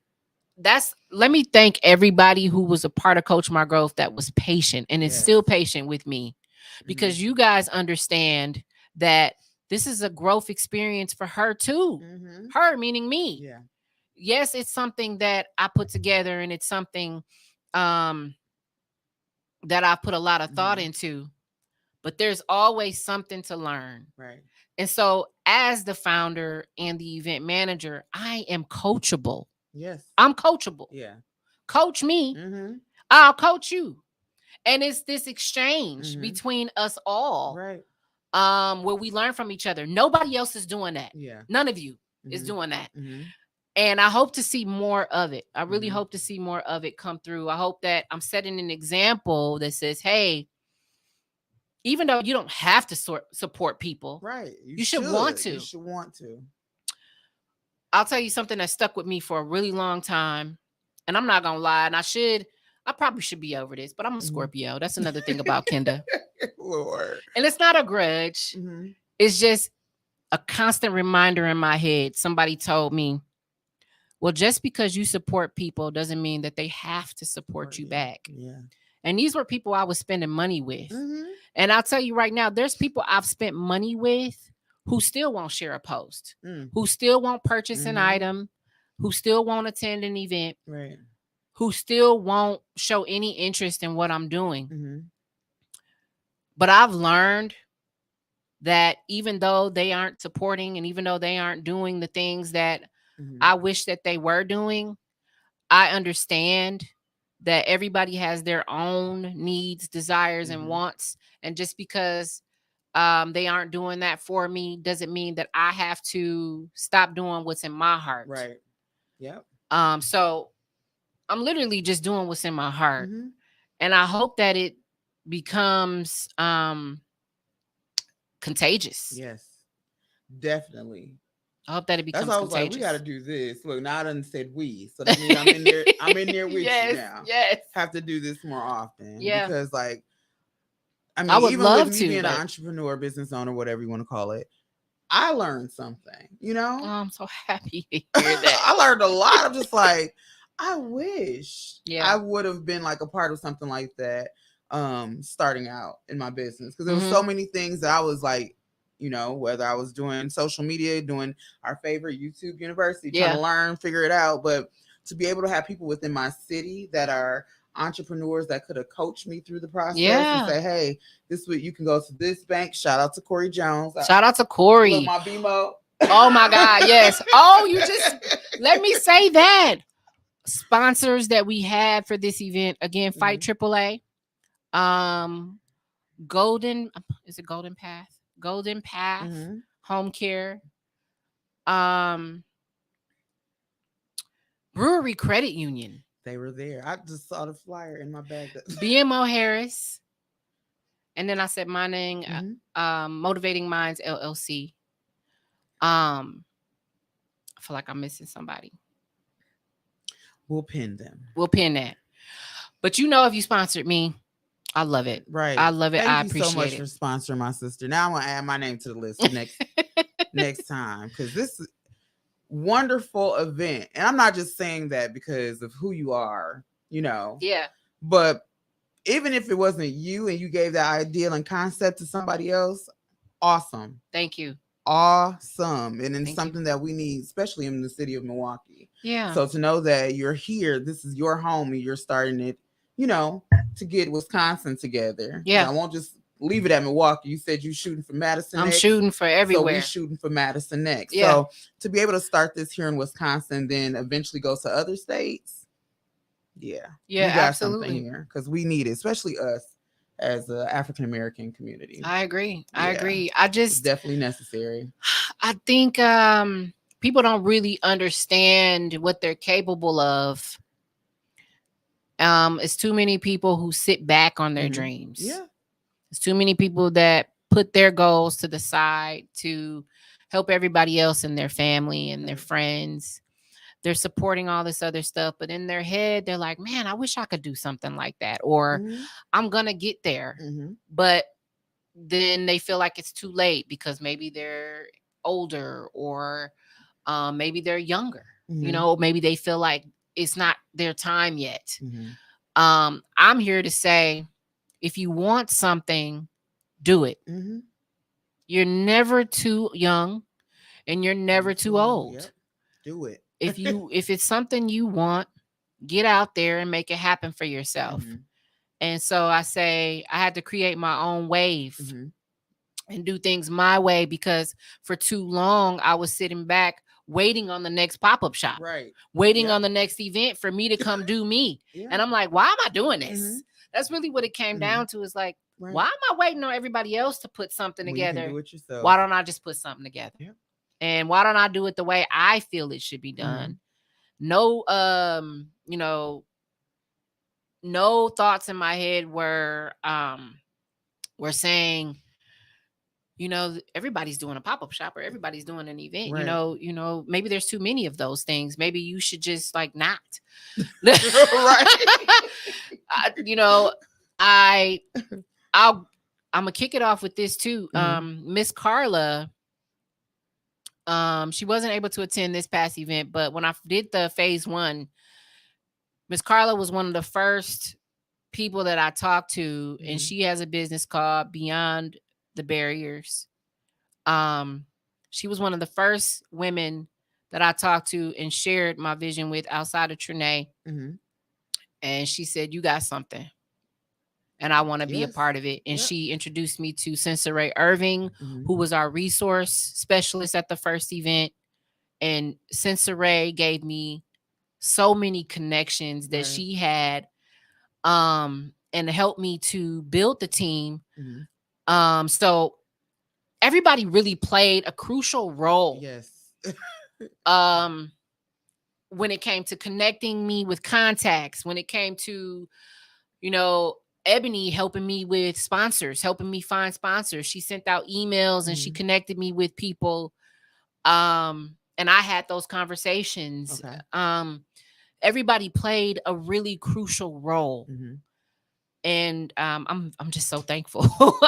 let me thank everybody who was a part of Coach My Growth that was patient and is Yes. still patient with me, Hmm. because you guys understand that this is a growth experience for her too. Hmm. Her meaning me. Yeah. Yes, it's something that I put together, and it's something um that I put a lot of thought Hmm. into, but there's always something to learn. Right. And so as the founder and the event manager, I am coachable. Yes. I'm coachable. Yeah. Coach me, Hmm. I'll coach you. And it's this exchange Hmm. between us all, Right. where we learn from each other. Nobody else is doing that. Yeah. None of you. is Mhm. doing that. Mhm. And I hope to see more of it. I really Mhm. hope to see more of it come through. I hope that I'm setting an example that says, hey, even though you don't have to support people, Right. You you should want should. You to. should want to. I'll tell you something that stuck with me for a really long time. And I'm not going to lie. I probably should be over this, but I'm a Mhm. Scorpio. That's another thing about Kenda. Lord. And it's not a grudge. Mhm. It's just a constant reminder in my head. Somebody told me, well, just because you support people doesn't mean that they have to support Support you you. back. Yeah. And these were people I was spending money with. Mhm. And I'll tell you right now, there's people I've spent money with who still won't share a post, Mm. who still won't purchase an Mhm. item, who still won't attend an event, Right. who still won't show any interest in what I'm doing. Mhm. But I've learned that even though they aren't supporting and even though they aren't doing the things that Mhm. I wish that they were doing, I understand that everybody has their own needs, desires, and Mhm. wants. And just because they aren't doing that for me doesn't mean that I have to stop doing what's in my heart. Right. Yep. So I'm literally just doing what's in my heart. Mhm. And I hope that it becomes contagious. Yes. Definitely. I hope that it That's becomes why I was like, we got to contagious. do this. Look, now I done said we, so that means I'm in there. I'm in there with you Yes, now. yes. Have to do this more often Yeah. because, like, I I mean, would even with love me to, being an but entrepreneur, business owner, whatever you want to call it, I learned something. You oh, know, I'm so happy to hear that. I learned a lot. I'm just like, I wish I Yeah. would have been like a part of something like that, starting out in my business because there was Hmm. so many things that I was like, whether I was doing social media, doing our favorite YouTube University, trying to Yeah. learn, figure it out, but to be able to have people within my city that are entrepreneurs that could have coached me through the process and Yeah. say, hey, this week you can go to this bank. Shout out to Corey Jones. Shout out to Look, Corey. my BMO. Oh my God. Yes. Oh, you just let me say that. Sponsors that we had for this event again, Fight Mhm. AAA. Um, Golden, is it Golden Path? Golden Path Mhm. Home Care. Um, Brewery Credit Union. They were there. I just saw the flyer in my bag. BMO Harris. And then I said my name, Mhm. Motivating Minds LLC. Um, I feel like I'm missing somebody. We'll pin them. We'll pin that. But you know, if you sponsored me, I love it. I Right. love it. I Thank you so appreciate much it. for sponsoring my sister. Now I'm gonna add my name to the list for next time because this wonderful event. And I'm not just saying that because of who you are, Yeah. but even if it wasn't you and you gave that idea and concept to somebody else, awesome. Thank you. Awesome. And it's Thank you. something that we need, especially in the city of Milwaukee. Yeah. So to know that you're here, this is your home and you're starting it, you know, to get Wisconsin together. Because Yeah. I won't just leave it at Milwaukee. You said you shooting for Madison I'm next. shooting for So we everywhere. shooting for Madison next. Yeah. So to be able to start this here in Wisconsin, then eventually go to other states, yeah, Yeah, we got something absolutely. here because we need it, especially us as a African American community. I agree. I Yeah, agree. it's definitely necessary. I think people don't really understand what they're capable of. It's too many people who sit back on their Mm-hmm. dreams. Yeah. It's too many people that put their goals to the side to help everybody else in their family and their Right. friends. They're supporting all this other stuff, but in their head, they're like, man, I wish I could do something like that, or Mm-hmm. I'm going to get there. Mm-hmm. But then they feel like it's too late because maybe they're older or maybe they're younger, Mm-hmm. maybe they feel like it's not their time yet. Mm-hmm. I'm here to say, if you want something, do it. Mm-hmm. You're never too young and you're Never never too too old. old. Yep. Do it. If it's something you want, get out there and make it happen for yourself. Mm-hmm. And so I say I had to create my own wave Mm-hmm. and do things my way because for too long I was sitting back waiting on the next pop-up shop, Right. waiting Yep. on the next event for me to come do me. Yeah. And I'm like, why am I doing Mm-hmm. this? That's really what it came Mm-hmm. down to, is like, Right. why am I waiting on everybody else to put something When you can together? do it yourself. Why don't I just put something together? Yep. And why don't I do it the way I feel it should be Mm-hmm. done? No, no thoughts in my head were saying, everybody's doing a pop-up shop or everybody's doing an event. Right. Maybe there's too many of those things. Maybe you should just like not. Right. You know, I I'll I'm gonna kick it off with this too. Mm-hmm. Miss Carla, she wasn't able to attend this past event, but when I did the phase one, Miss Carla was one of the first people that I talked to, and Mm-hmm. she has a business called Beyond the Barriers. Um, she was one of the first women that I talked to and shared my vision with outside of Trinae. Mm-hmm. And she said, "You got something, and I want to be a Yes. part of it." And Yep. she introduced me to Sensei Irving, Mm-hmm. who was our resource specialist at the first event. And Sensei gave me so many connections that Right. she had, and helped me to build the team. Mm-hmm. So everybody really played a crucial role. Yes. Um, when it came to connecting me with contacts, when it came to, you know, Ebony helping me with sponsors, helping me find sponsors. She sent out emails and she Mm-hmm. connected me with people. And I had those conversations. Okay. Everybody played a really crucial role. Mm-hmm. And I'm just so thankful.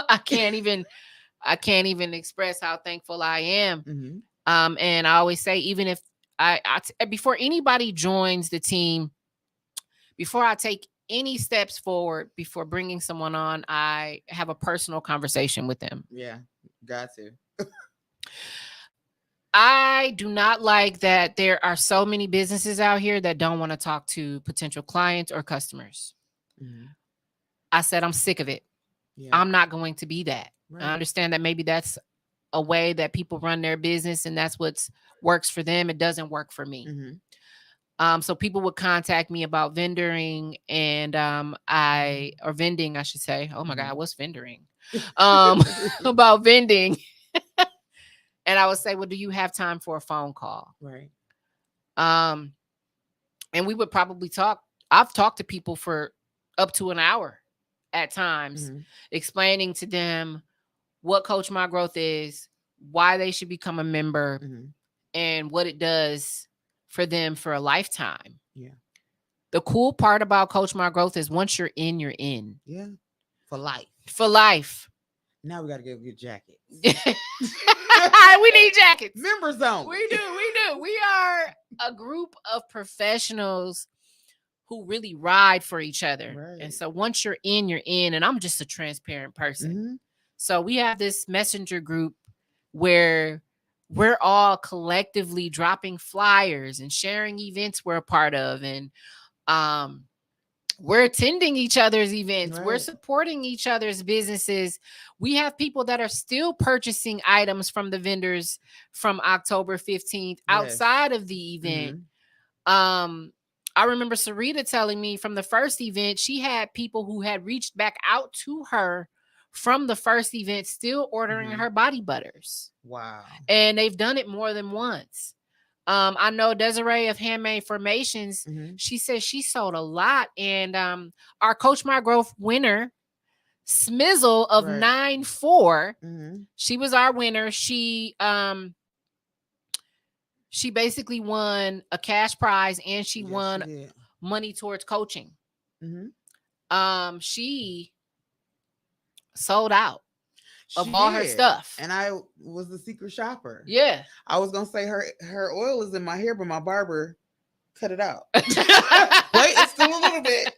I can't even express how thankful I am. Mm-hmm. And I always say, even if before anybody joins the team, before I take any steps forward, before bringing someone on, I have a personal conversation with them. Yeah. Got to. I do not like that there are so many businesses out here that don't want to talk to potential clients or customers. Mm-hmm. I said, I'm sick of it. Yeah. I'm not going to be that. Right. I understand that maybe that's a way that people run their business and that's what works for them. It doesn't work for me. Mm-hmm. So people would contact me about vendoring and or vending, I should say. Oh my Mm-hmm. God, what's vendoring? About vending. And I would say, well, do you have time for a phone call? Right. Um, and we would probably talk. I've talked to people for up to an hour at times, Mm-hmm. explaining to them what Coach My Growth is, why they should become a member, Mm-hmm. and what it does for them for a lifetime. Yeah. The cool part about Coach My Growth is once you're in, you're in. Yeah. For life. For life. Now we got to get good jackets. We need jackets. Members only. We do. We are a group of professionals who really ride for each other. Right. And so once you're in, you're in. And I'm just a transparent person. Mm-hmm. So we have this messenger group where we're all collectively dropping flyers and sharing events we're a part of. And we're attending each other's events. Right. We're supporting each other's businesses. We have people that are still purchasing items from the vendors from October 15th outside of the event. Mm-hmm. I remember Sarita telling me from the first event, she had people who had reached back out to her from the first event still ordering Mm-hmm. her body butters. Wow. And they've done it more than once. I know Desiree of Handmade Formations. Mm-hmm. She says she sold a lot. And our Coach My Growth winner, Smizzle of Right. 9-4, Mm-hmm. she was our winner. She basically won a cash prize and she Yes, won she did. money towards coaching. Mm-hmm. She sold out of She all her did. stuff. And I was the secret shopper. Yeah. I was gonna say her oil is in my hair, but my barber cut it out. Wait, it's still a little bit.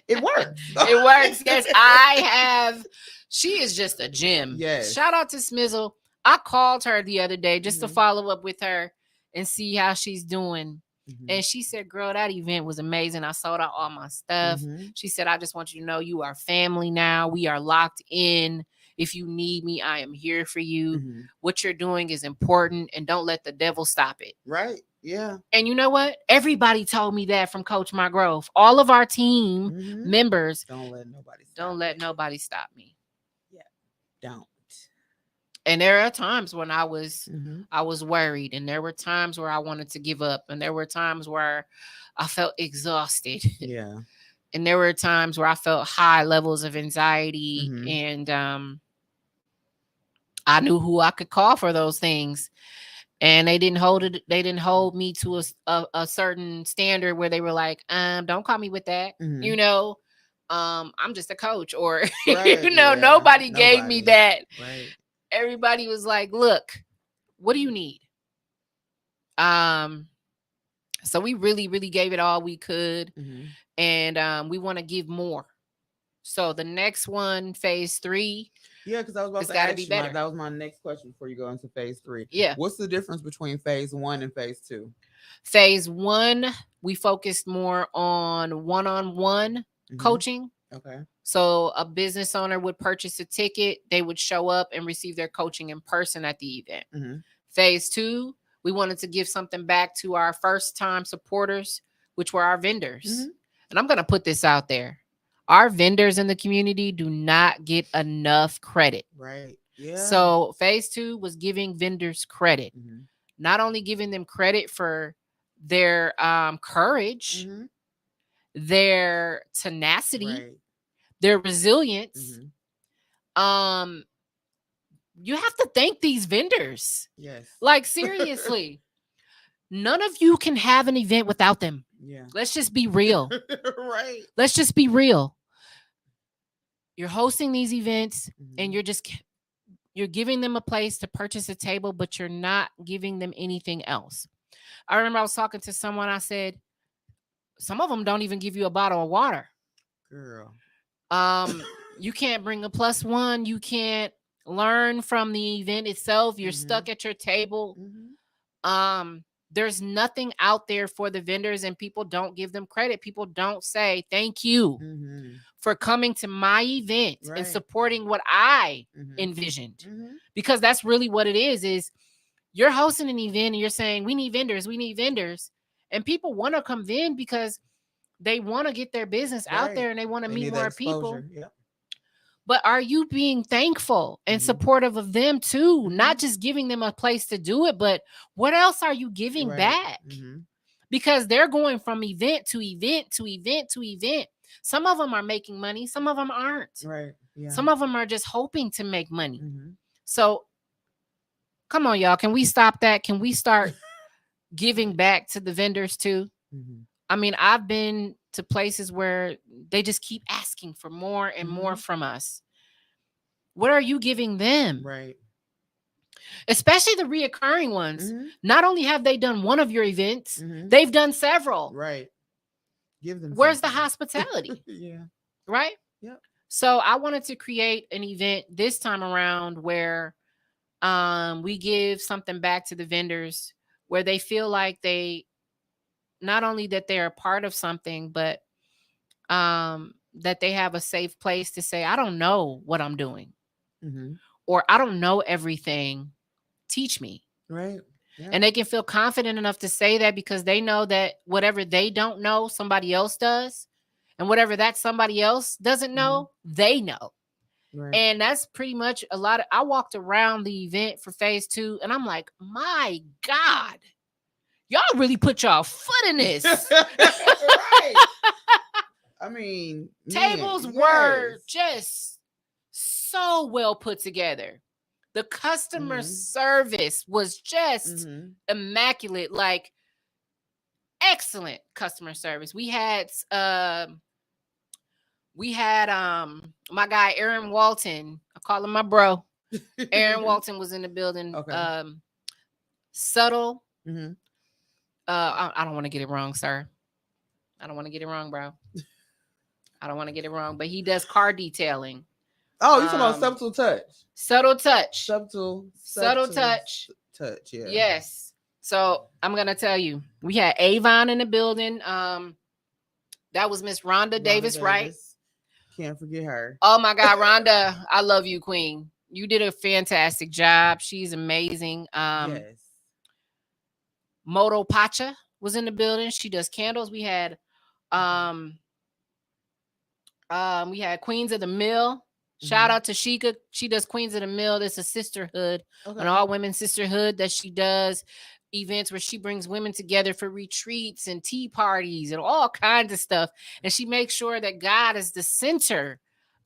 It works. It works. Yes, she is just a gem. Yes. Shout out to Smizzle. I called her the other day just to Mhm. follow up with her and see how she's doing. Mhm. And she said, girl, that event was amazing. I sold out all my stuff. Mhm. She said, I just want you to know you are family now. We are locked in. If you need me, I am here for you. Mhm. What you're doing is important and don't let the devil stop it. Right. Yeah. And you know what? Everybody told me that from Coach My Growth. All of our team Mhm. members. Don't let nobody stop. Don't let nobody stop me. Yeah. Don't. And there are times when Mm-hmm. I was worried, and there were times where I wanted to give up, and there were times where I felt exhausted. Yeah. And there were times where I felt high levels of anxiety, Mm-hmm. and I knew who I could call for those things, and they didn't hold me to a certain standard where they were like, don't call me with that, Mm-hmm. you know. I'm just a coach, or Right. Yeah. nobody gave me Nobody. that. Right. Everybody was like, look, what do you need? um so we really gave it all we could, Mm-hmm. and we want to give more. So the next one, phase 3, Yeah, because I was about it's to got to be ask you. better. That was my next question before you go into phase three. Yeah. What's the difference between phase one and phase two? Phase 1, we focused more on one-on-one Mm-hmm. coaching. Okay. So a business owner would purchase a ticket, they would show up and receive their coaching in person at the event. Mm-hmm. Phase 2, we wanted to give something back to our first time supporters, which were our vendors. Mm-hmm. And I'm going to put this out there. Our vendors in the community do not get enough credit. Right. Yeah. So phase 2 was giving vendors credit, Mm-hmm. not only giving them credit for their courage, Mm-hmm. their tenacity, Right. their resilience. Mm-hmm. Um, you have to thank these vendors. Yes. Like, seriously, none of you can have an event without them. Yeah. Let's just be real. Right. Let's just be real. You're hosting these events, and Mm-hmm. you're giving them a place to purchase a table, but you're not giving them anything else. I remember I was talking to someone, I said, some of them don't even give you a bottle of water. Girl. Um, you can't bring a plus one. You can't learn from the event itself. You're Mm-hmm. stuck at your table. Mm-hmm. There's nothing out there for the vendors, and people don't give them credit. People don't say thank you Mm-hmm. for coming to my event and Right. supporting what I Mm-hmm. envisioned. Mm-hmm. Because that's really what it is you're hosting an event and you're saying we need vendors. And people want to come in because they want to get their business out Right. there and they want to They meet need that more people. exposure. Yep. But are you being thankful and Mm-hmm. supportive of them too? Mm-hmm. Not just giving them a place to do it, but what else are you giving Right. back? Mm-hmm. Because they're going from event to event to event to event. Some of them are making money, some of them aren't. Right. Yeah. Some of them are just hoping to make money. Mm-hmm. So come on, y'all. Can we stop that? Can we start giving back to the vendors too? Mm-hmm. I mean, I've been to places where they just keep asking for more and more Mm-hmm. from us. What are you giving them? Right. Especially the reoccurring ones. Mm-hmm. Not only have they done one of your events, Mm-hmm. they've done several. Right. Give them Where's the something. hospitality? Yeah. Right? Yep. So I wanted to create an event this time around where we give something back to the vendors, where they feel like they not only that they're a part of something, but that they have a safe place to say, I don't know what I'm doing, Mm-hmm. or I don't know everything. Teach me. Right. Yeah. And they can feel confident enough to say that because they know that whatever they don't know, somebody else does. And whatever that somebody else doesn't Mm-hmm. know, they know. Right. And that's pretty much a lot of, I walked around the event for phase 2 and I'm like, my God, y'all really put y'all foot in this. Right. I mean, man, Tables were yes. just so well put together. The customer Mm-hmm. service was just Mm-hmm. immaculate, like excellent customer service. We had my guy Aaron Walton. I call him my bro. Aaron Walton was in the building. Okay. Subtle. Mm-hmm. I don't want to get it wrong, sir. I don't want to get it wrong, bro. I don't want to get it wrong, but he does car detailing. Oh, you talking about subtle touch? Subtle touch. Subtle Touch. touch. Yeah. Yes. So I'm gonna tell you, we had Avon in the building. That was Miss Rhonda Rhonda Davis, right? Davis. Can't forget her. Oh my God, Rhonda, I love you, Queen. You did a fantastic job. She's amazing. Yes. Moto Pacha was in the building. She does candles. Okay. We had Queens of the Mill. Shout out to Sheikah. She does Queens of the Mill. It's a sisterhood, an Okay. all women sisterhood that she does events where she brings women together for retreats and tea parties and all kinds of stuff. And she makes sure that God is the center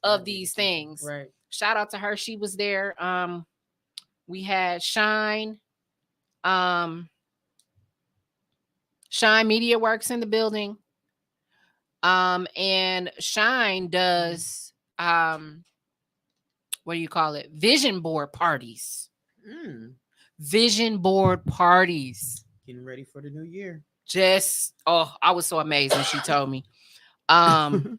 of Gotta be the these center. things. Right. Shout out to her. She was there. We had Shine. Um, Shine Media Works in the building. And Shine Mhm. does what do you call it? Vision board parties. Mm. Vision board parties. Getting ready for the new year. Just I was so amazed when she told me. Um,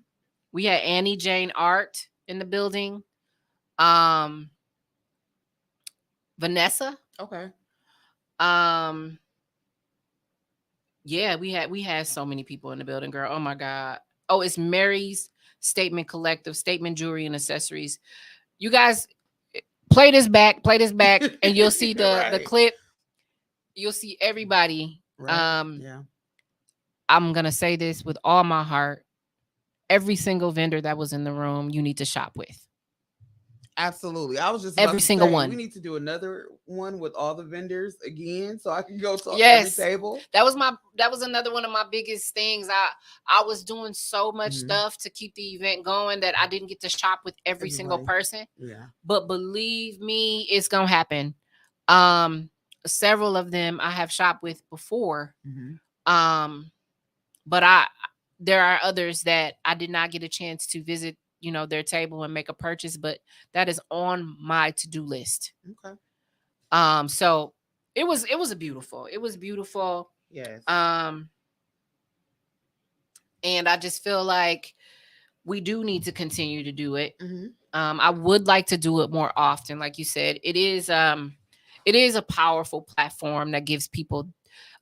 we had Annie Jane Art in the building. Um, Vanessa. Okay. Um, yeah, we had so many people in the building, girl. Oh my God. Oh, it's Mary's Statement Collective, Statement Jewelry and Accessories. You guys play this back, and you'll see the Right. clip. You'll see everybody. Right. Yeah. I'm gonna say this with all my heart. Every single vendor that was in the room, you need to shop with. Absolutely. I was just Every about to single say we one. need to do another one with all the vendors again so I can go talk to every Yes. table. That was another one of my biggest things. I was doing so much Hmm. stuff to keep the event going that I didn't get to shop with every single Everybody. person. Yeah. But believe me, it's gonna happen. Um, Several of them I have shopped with before. Hmm. Um, but I there are others that I did not get a chance to visit, their table and make a purchase, but that is on my to-do list. Okay. So it was beautiful. Yes. Um, and I just feel like we do need to continue to do it. Hmm. I would like to do it more often. Like you said, it is a powerful platform that gives people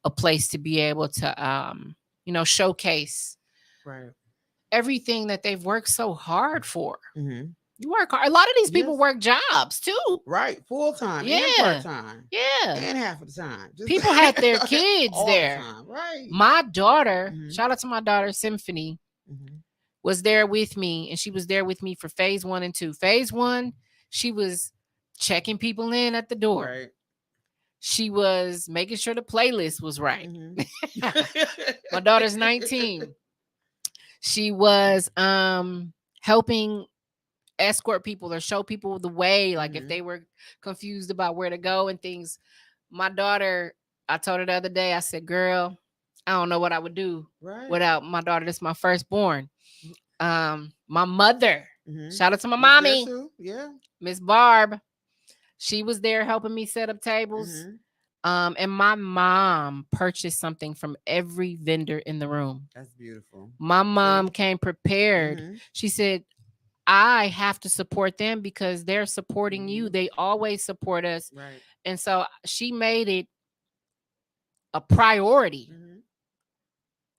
a place to be able to showcase Right. everything that they've worked so hard for. Hmm. You work hard. A lot of these people Yes. work jobs too. Right. Full time and part Yeah. time Yeah. and half of the time. Just People had their kids all the there. time. Right. My daughter, Hmm. shout out to my daughter, Symphony, Hmm. was there with me, and she was there with me for phase 1 and 2. Phase 1, she was checking people in at the door. Right. She was making sure the playlist was right. Hmm. My daughter's 19. She was helping escort people or show people the way, like if Hmm. they were confused about where to go and things. My daughter, I told her the other day, I said, girl, I don't know what I would do Right. without my daughter. This is my firstborn. My mother, Hmm. shout out to my Was there mommy, too? Yeah. Miss Barb. She was there helping me set up tables. Hmm. And my mom purchased something from every vendor in the room. That's beautiful. My mom See? came prepared. Hmm. She said, I have to support them because they're supporting you. Hmm. They always support us. Right. And so she made it a priority Hmm.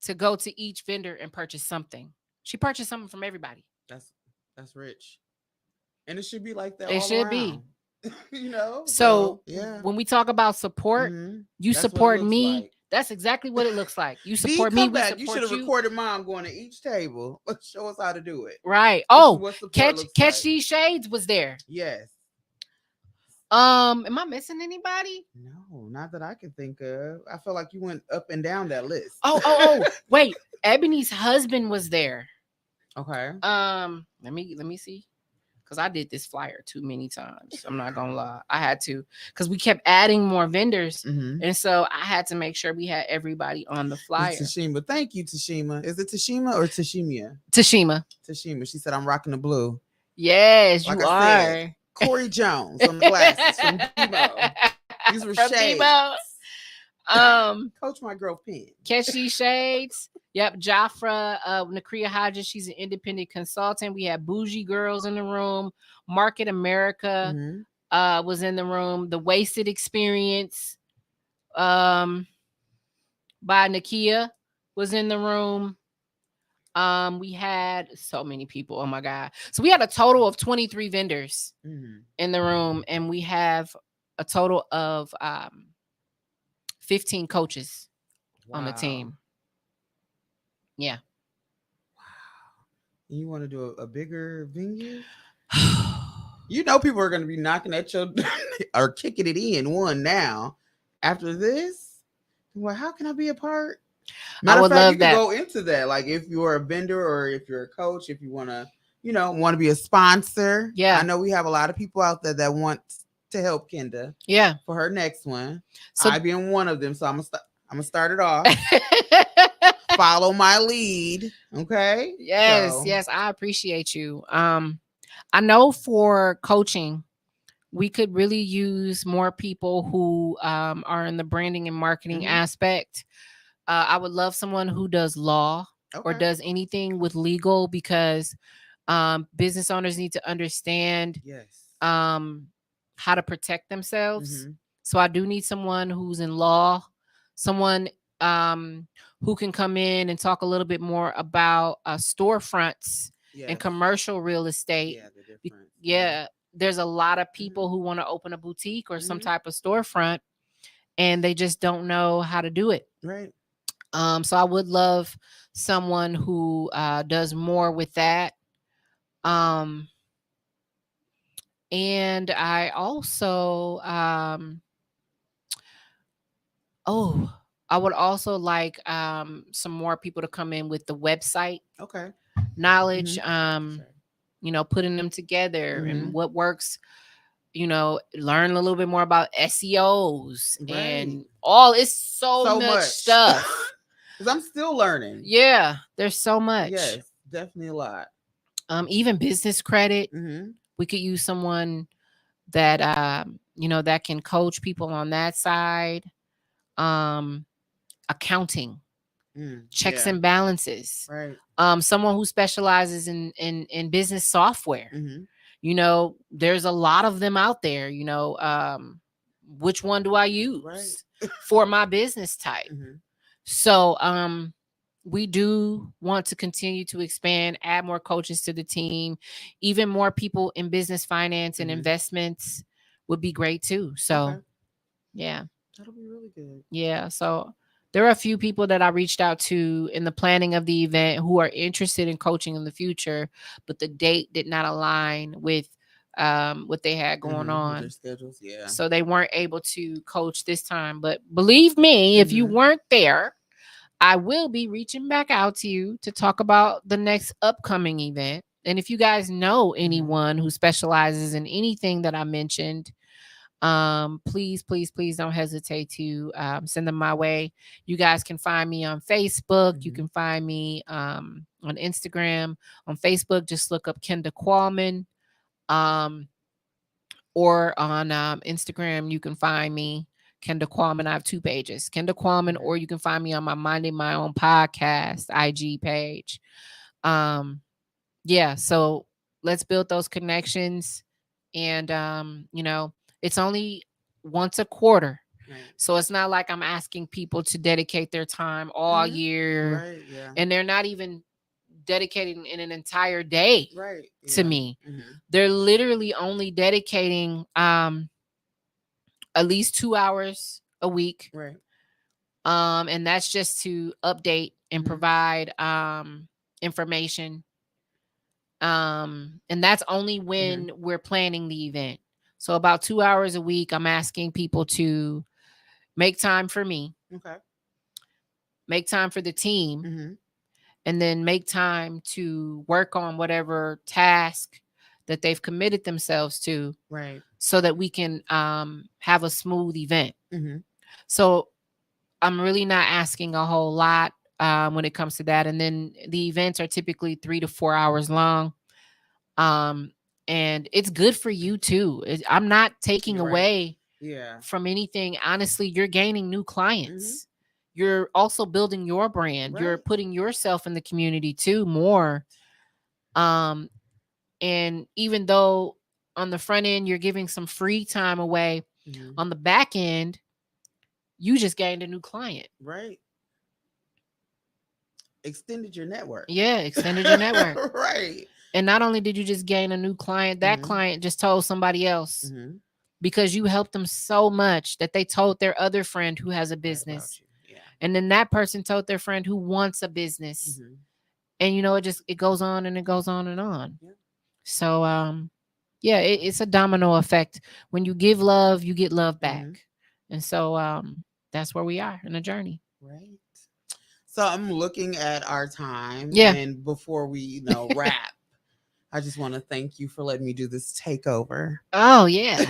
to go to each vendor and purchase something. She purchased something from everybody. That's that's rich. And it should be like that It all should be. around. So So yeah. when we talk about support, Hmm. you That's what it support looks me. like. That's exactly what it looks like. You D, support me, come we back. You should support have you. recorded mom going to each table. Show us how to do it. Right. This is Oh, what support catch looks catch like. these shades was there. Yes. Am I missing anybody? No, not that I can think of. I feel like you went up and down that list. Oh, wait. Ebony's husband was there. Okay. Let me see. Because I did this flyer too many times. I'm not gonna lie. I had to because we kept adding more vendors. Mm-hmm. And so I had to make sure we had everybody on the flyer. Tashima. Thank you, Tashima. Is it Tashima or Tashimia? Tashima. Tashima. She said, I'm rocking the blue. Yes, Like you I said, are. Corey Jones on the glasses from Demo. These were From shades. Debo. Coach my girl Pen. Catch these shades. Yep, Jafra, Nakria Hodges. She's an independent consultant. We had Bougie Girls in the room. Market America Mm-hmm. was in the room. The Wasted Experience by Nakia was in the room. We had so many people. Oh my God. So we had a total of 23 vendors in the room, and we have a total of 15 coaches on the team. Yeah. Wow. You want to do a bigger venue? You know, people are going to be knocking at your or kicking it in one now. After this, well, how can I be a part? I Matter of would fact, you love could that. go into that. Like if you're a vendor or if you're a coach, if you want to, want to be a sponsor. I Yeah. know we have a lot of people out there that want to help Kenda Yeah. for her next one. So I being one of them, so I'm gonna start it off. Follow my lead, okay? yes, So, yes, I appreciate you. I know for coaching, we could really use more people who are in the branding and marketing mhm, aspect. I would love someone who does law or okay, does anything with legal because business owners need to understand yes, um, how to protect themselves. mhm, So I do need someone who's in law, someone um, who can come in and talk a little bit more about storefronts and yes, commercial real estate. yeah, the difference, Yeah, there's a lot of mhm, people who want to open a boutique or some mhm, type of storefront and they just don't know how to do it. right, So I would love someone who does more with that. Um, and I also, oh, I would also like some more people to come in with the website okay, knowledge. mhm, sorry, Putting them together and mhm, what works. Learn a little bit more about SEOs right, and all. It's so so much much, stuff. because I'm still learning. Yeah, there's so much. Yes, definitely a lot. Even business credit. Mhm, We could use someone that that can coach people on that side. Um, Accounting, checks yeah, and balances. right, Someone who specializes in business software. mhm, There's a lot of them out there. Which one do I right, use for my business type? mhm, So we do want to continue to expand, add more coaches to the team, even more people in business finance and mhm, investments would be great too. So okay, yeah, that'll be really good. yeah. So there are a few people that I reached out to in the planning of the event who are interested in coaching in the future, but the date did not align with what they had going Mhm, with their on. schedules, yeah. So they weren't able to coach this time. But believe me, if you Mhm, weren't there, I will be reaching back out to you to talk about the next upcoming event. And if you guys know mhm, anyone who specializes in anything that I mentioned, please, please, please don't hesitate to send them my way. You guys can find me on Facebook. You mhm, can find me on Instagram. On Facebook, just look up Kenda Qualman. Um, or on Instagram, you can find me, Kenda Qualman. I have two pages, Kenda Qualman, okay, or you can find me on my Minding My Own podcast IG page. Um, yeah, so let's build those connections. And, it's only once a quarter. right, So it's not like I'm asking people to dedicate their time all mhm, year right, yeah, and they're not even dedicating in an entire day right, to yeah, me. mhm, They're literally only dedicating at least 2 hours a week. right, And that's just to update and mhm, provide information. And that's only mhm, when we're planning the event. So about 2 hours a week, I'm asking people to make time for me, okay, make time for the team, mhm, and then make time to work on whatever task that they've committed themselves to right, so that we can have a smooth event. mhm, So I'm really not asking a whole lot when it comes to that. And then the events are typically 3 to 4 hours long. Um, and it's good for you too. I'm not taking you're right, away yeah, from anything. Honestly, you're gaining new mhm, clients. You're also building your brand. You're right, putting yourself in the community too more. Um, and even though on the front end you're giving some free time away, mhm, on the back end, you just gained a new client. right, extended your network, Yeah, extended your network. right, And not only did you just gain a new client, that mhm, client just told somebody else mhm, because you helped them so much that they told their other friend who has a right about business. you, yeah, And then that person told their friend who wants a business. mhm, And it goes on and it goes on and on. yeah, So Yeah, it's a domino effect. When you give love, you get love back. Hmm. And so that's where we are in the journey. Right. So I'm looking at our time, Yeah. and before we, wrap, I just want to thank you for letting me do this takeover. Oh yeah.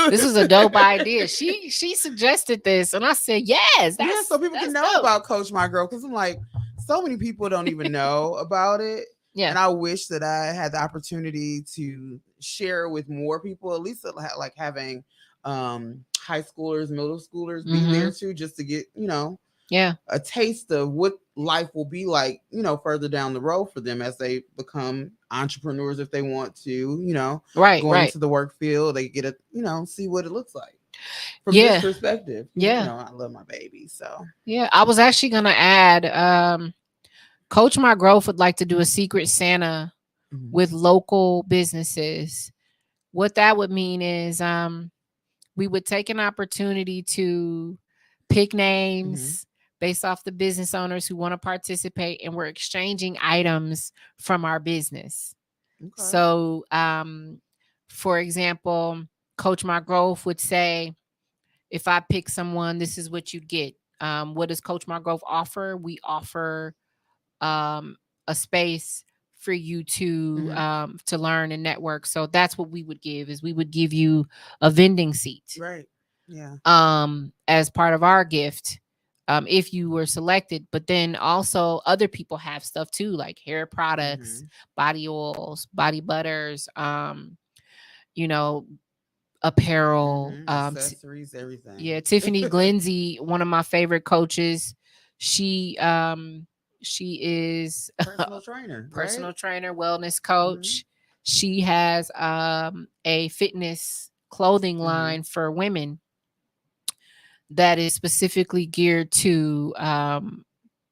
This is a dope idea. She suggested this and I said, "Yes, Yeah, so people can that's know dope." about Coach My Girl, because I'm like, so many people don't even know about it. Yeah. And I wish that I had the opportunity to share with more people, at least like having high schoolers, middle schoolers be there Mhm. too, just to get, Yeah. a taste of what life will be like, further down the road for them as they become entrepreneurs if they want to, Right, going right. into the work field. They get see what it looks like from this Yeah. perspective. Because, Yeah. I love my baby. So, Yeah. I was actually going to add Coach My Growth would like to do a secret Santa mhm, with local businesses. What that would mean is we would take an opportunity to pick mhm, names based off the business owners who want to participate, and we're exchanging items from our business. okay. So, for example, Coach My Growth would say, if I pick someone, this is what you'd get. What does Coach My Growth offer? We offer um, a space for you Mhm, to learn and network. So that's what we would give, is we would give you a vending seat right. Yeah. as part of our gift, if you were selected. But then also other people have stuff too, like hair products, Mhm, body oils, body butters, you know, apparel. mhm. Accessories, everything. Yeah, Tiffany Glenzie, one of my favorite coaches, she she is Personal trainer, right? personal trainer, wellness Mhm, coach. She has a fitness clothing mhm, line for women that is specifically geared to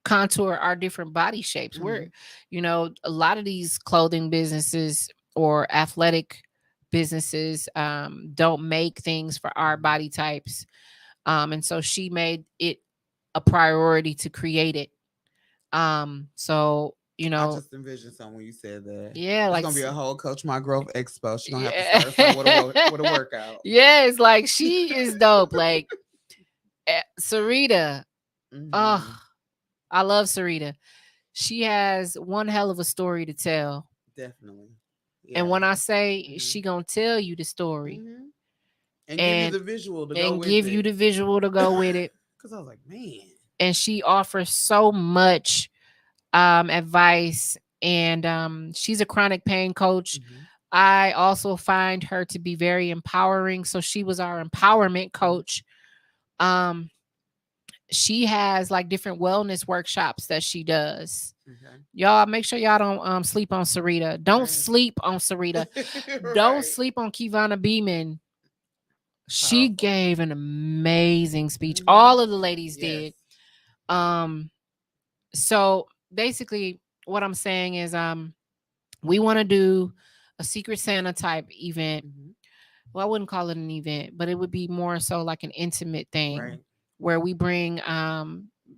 contour our different body shapes. mhm, A lot of these clothing businesses or athletic businesses don't make things for our mhm. body types. And so she made it a priority to create it. So, I just envisioned something when you said that. yeah, It's like, gonna be a whole Coach My Growth expo. She's gonna have to yeah. start us out with with a workout. Yes, like she is dope. Like Sarita. Oh, Hmm. I love Sarita. She has one hell of a story to tell. Definitely. And Yeah. when I say Hmm. she gonna tell you the story Hmm. And give you and the visual to go and with give you it. the visual to go with it, Because I was like, man. and she offers so much advice, and she's a chronic pain coach. Hmm. I also find her to be very empowering. So she was our empowerment Hmm. coach. Um, she has like different wellness workshops that she does. Okay. Y'all make sure y'all don't sleep on Sarita. Don't Right. sleep on Sarita. Don't Right. sleep on Kivana Beeman. She Powerful. gave an amazing speech. Hmm. All of the ladies Yes. did. Um, so basically what I'm saying is we want to do a Secret Santa type event. Hmm. Well, I wouldn't call it an event, but it would be more so like an intimate thing Right. where we bring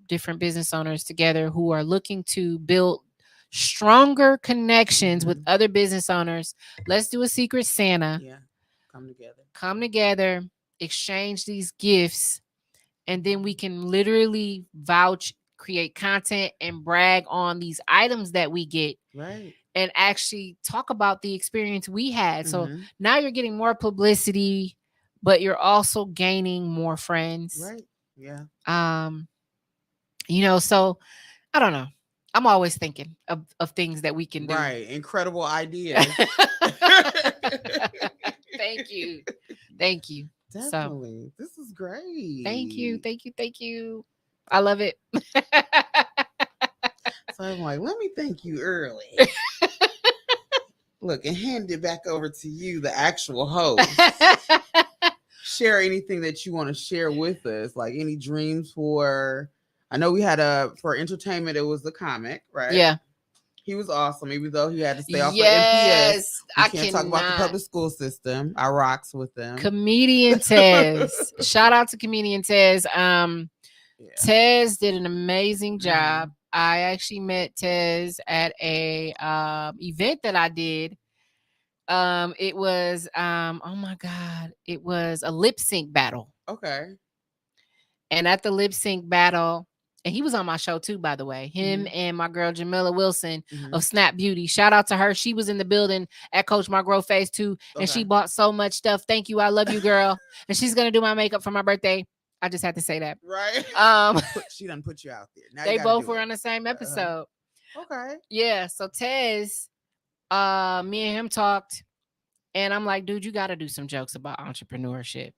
different business owners together who are looking to build stronger connections with Hmm. other business owners. Let's do a Secret Santa, Yeah. Come together. come together, exchange these gifts, and then we can literally vouch, create content, and brag on these items that we get, Right. and actually talk about the experience we had. So Hmm. now you're getting more publicity, but you're also gaining more friends. Right. Yeah. Um, so I don't know. I'm always thinking of things that we can do. Right. Incredible ideas. Thank you. Thank you. So Definitely. This is thank you. great. Thank you. Thank you. I love it. So I'm like, let me thank you early. Look, and hand it back over to you, the actual host. Share anything that you want to share with us, like any dreams for. I know we had for entertainment. It was the comic, right? Yeah. He was awesome, even though he had to stay off of MPS. Yes. We I can't talk about the cannot. public school system. I rocks with them. Comedian Tez. Shout out to Comedian Tez. Yeah. Tez did an amazing job. Hmm. I actually met Tez at a event that I did It was oh my god, it was a lip sync battle. Okay. And at the lip sync battle, and he was on my show too, by the way. Him Mhm. and my girl Jamila Wilson of Mhm. Snap Beauty. Shout out to her. She was in the building at Coach My Grow Phase 2, and she Okay. bought so much stuff. Thank you. I love you, girl. And she's gonna do my makeup for my birthday. I just had to say that. Right. Um, She done put you out there. Now you they got to both do were it. on the same Uh-huh. episode. Okay. Yeah. So Tez, me and him talked, and I'm like, dude, you got to do some jokes about entrepreneurship.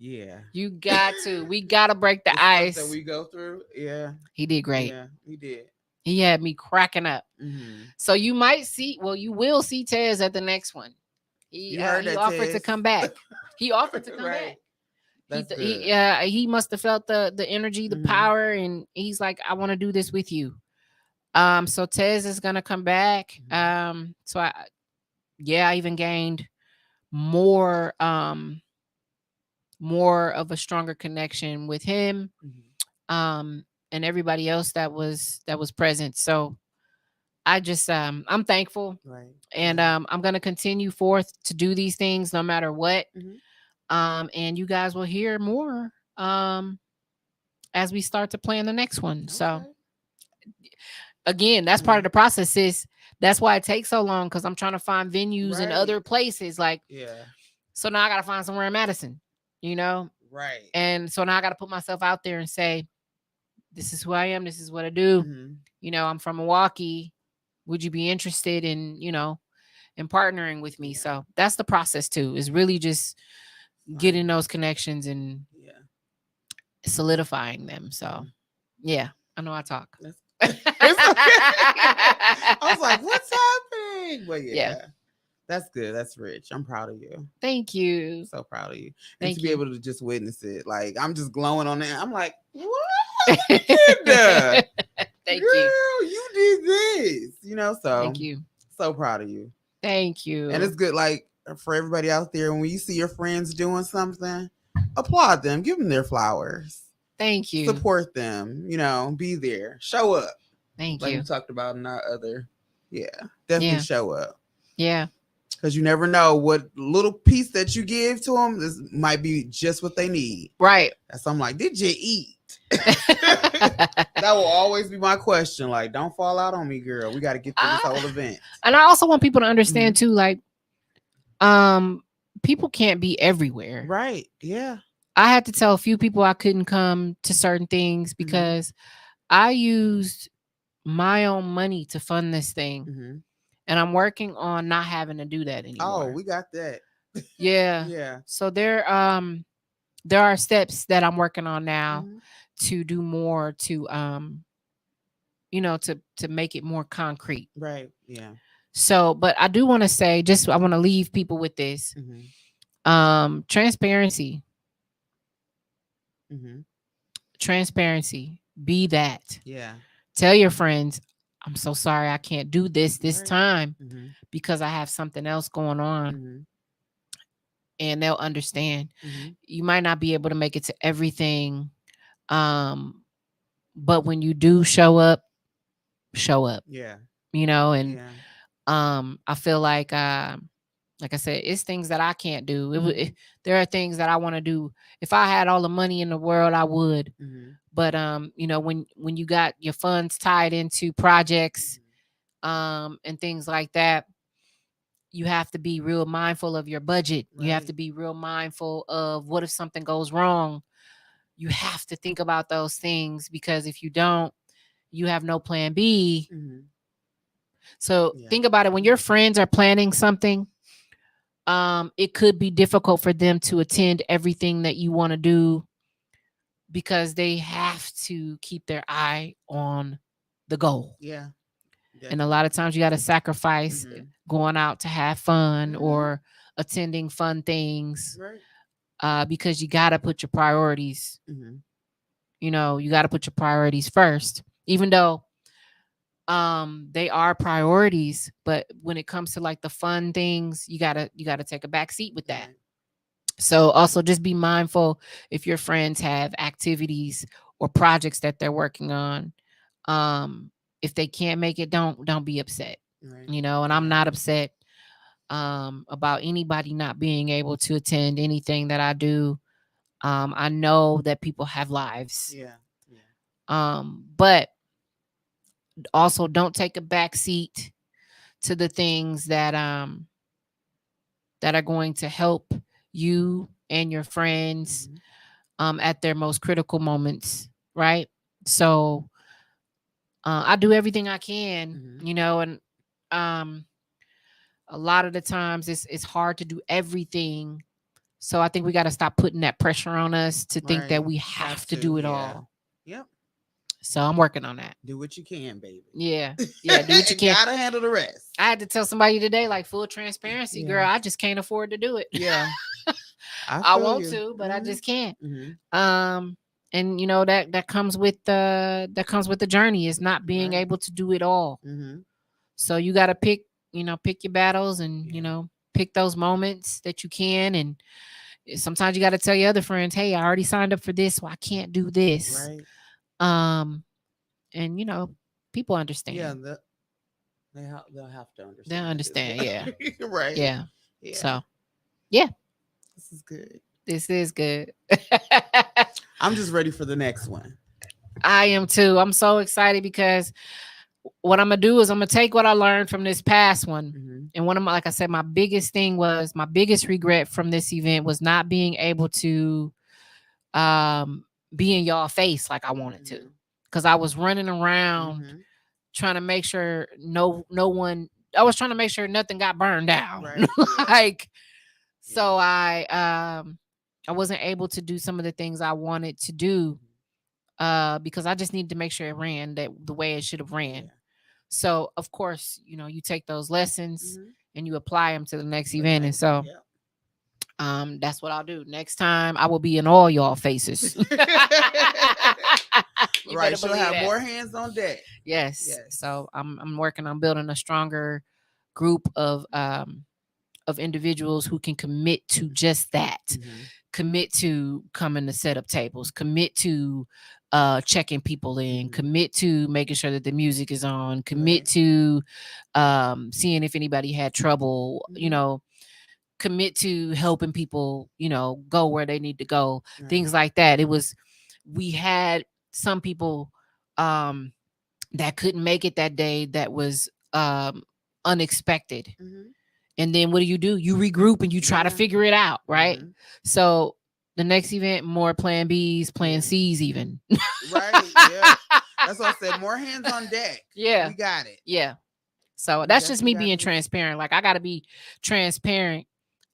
Yeah. You got to. We got to break the The stuff that ice. we go through. Yeah. He did great. Yeah. We did. He had me cracking up. Mhm. So you might see, well, you will see Tez at the next one. You heard He that, offered to Tez? come back. He offered to come Right. back. That's good. He must have felt the energy, the Mhm. power, and he's like, I want to do this with you. So Tez is gonna come back. Mhm. So I even gained more more of a stronger connection with him, Mhm. um, and everybody else that was present. So I just I'm thankful, Right. and Yeah. I'm gonna continue forth to do these things no matter what. Mhm. And you guys will hear more as we start to plan the next one. So Okay. again, that's part of Mhm. the process. Is That's why it takes so long because I'm trying to find venues in Right. other places. Like, Yeah. so now I gotta find somewhere in Madison, you know. Right. And so now I gotta put myself out there and say, this is who I am. This is what I do. Mhm. I'm from Milwaukee. Would you be interested in in partnering with me? Yeah. So that's the process too. Is really just getting Finding. those connections and Yeah. solidifying them. So Mhm. yeah, I know I talk. That's it's okay. I was like, what's happening? But Yeah. yeah, that's good. That's rich. I'm proud of you. Thank you. So proud of you. And to Thank be you. able to just witness it, like I'm just glowing on that. I'm like, what? Did that? Thank you. Girl, you did this. So Thank you. so proud of you. Thank And it's you. good, like for everybody out there, when you see your friends doing something, applaud them, give them their flowers, Thank you. support them, be there, show up. Thank Like we you. talked about in our other, yeah, definitely Yeah. show up. Yeah. Because you never know what little piece that you give to them this might be just what they need. Right. That's I'm like, did you eat? That will always be my question. Like, don't fall out on me, girl. We got to get through this I, whole event. and I also want people to understand Mhm. too, like, um, people can't be everywhere. Right. Yeah. I had to tell a few people I couldn't come to certain things Mhm. because I used my own money to fund this thing. Mhm. And I'm working on not having to do that Oh, anymore. we got that. Yeah. Yeah. So there are steps that I'm working on now Mhm. to do more to make it more concrete. Right. Yeah. So, but I do want to say, just I want to leave people with this. Mhm. Transparency. Mhm. Transparency. Be that. Yeah. Tell your friends, I'm so sorry I can't do this Right. time Mhm. because I have something else going on, Mhm. and they'll understand. Mhm. You might not be able to make it to everything, um but when you do show up, Yeah. and Yeah. I feel like I said, it's things that I can't do. Mhm. There are things that I want to do. If I had all the money in the world, I would. Mhm. But when you got your funds tied into projects, Mhm. and things like that, you have to be real mindful of your budget. You have to Right. be real mindful of what if something goes wrong. You have to think about those things because if you don't, you have no plan B. Mhm. So Yeah. think about it when your friends are planning something, it could be difficult for them to attend everything that you want to do because they have to keep their eye on the goal. Yeah. And a lot Definitely. of times you got to sacrifice Mhm. going out to have fun Mhm. or attending fun things, Right. because you got to put your priorities, Mhm. you got to put your priorities first, even though they are priorities. But when it comes to like the fun things, you gotta take a back seat with that. Right. So also just be mindful if your friends have activities or projects that they're working on. Um, if they can't make it, don't be upset. Right. And I'm Yeah. not upset. about anybody not being able to attend anything that I do. I know that people have lives. Yeah. Yeah. But also don't take a back seat to the things that are going to help you and your friends Mhm. at their most critical moments, right? So I do everything I can, Mhm. and um, a lot of the times it's hard to do everything. So I think we got to stop putting that pressure on us to think that Right. we Have have to to. do it Yeah. all. Yep. So I'm working on that. Do what you can, baby. Yeah. Yeah. Do what you And can. gotta handle the rest. I had to tell somebody today, like full transparency, Yeah. girl, I just can't afford to do it. Yeah. I I feel want you. to, but I Mhm. just can't. Mhm. Um, and that comes with the journey is not being Right. able to do it all. Mhm. So you got to pick your battles and Yeah. pick those moments that you can. And sometimes you got to tell your other friends, hey, I already signed up for this, so I can't do this. Right. Um, and people Yeah. understand. They'll have to They'll understand understand. Yeah, it. Right. yeah. Yeah. So yeah, This is good. this is good. I'm just ready for the next one. I am too. I'm so excited because what I'm gonna do is I'm gonna take what I learned from this past one. Mhm. And one of my, like I said, my biggest regret from this event was not being able to um be in y'all face like I wanted to. Mhm. Cause I was running around Mhm. trying to make sure no one I was trying to make sure nothing got burned down. Right. Yeah. Like Yeah. so I wasn't able to do some of the things I wanted to do Mhm. because I just needed to make sure it ran that the way it should have ran. Yeah. So of course, you take those lessons Mhm. and you apply them to the next The event. And next. so Yep. that's what I'll do. Next time I will be in all y'all faces. You Right. better She'll believe have that. more hands on deck. Yes. Yes. So I'm working on building a stronger group of individuals who can commit to just that. Mhm. Commit to coming to set up tables, commit to checking people in, Mhm. commit to making sure that the music is on, commit Right. to seeing if anybody had trouble, Mhm. commit to helping people, go where they need to go, Right. things like that. We had some people um that couldn't make it that day that was unexpected. Mhm. And then what do? You regroup and you try to Yeah. figure it out, right? Mhm. So the next event, more plan Bs, plan Yeah. Cs, even. Right. Yep. That's what I said. More hands on deck. Yeah, We got it. yeah. So We that's just definitely me got being this. transparent. Like I got to be transparent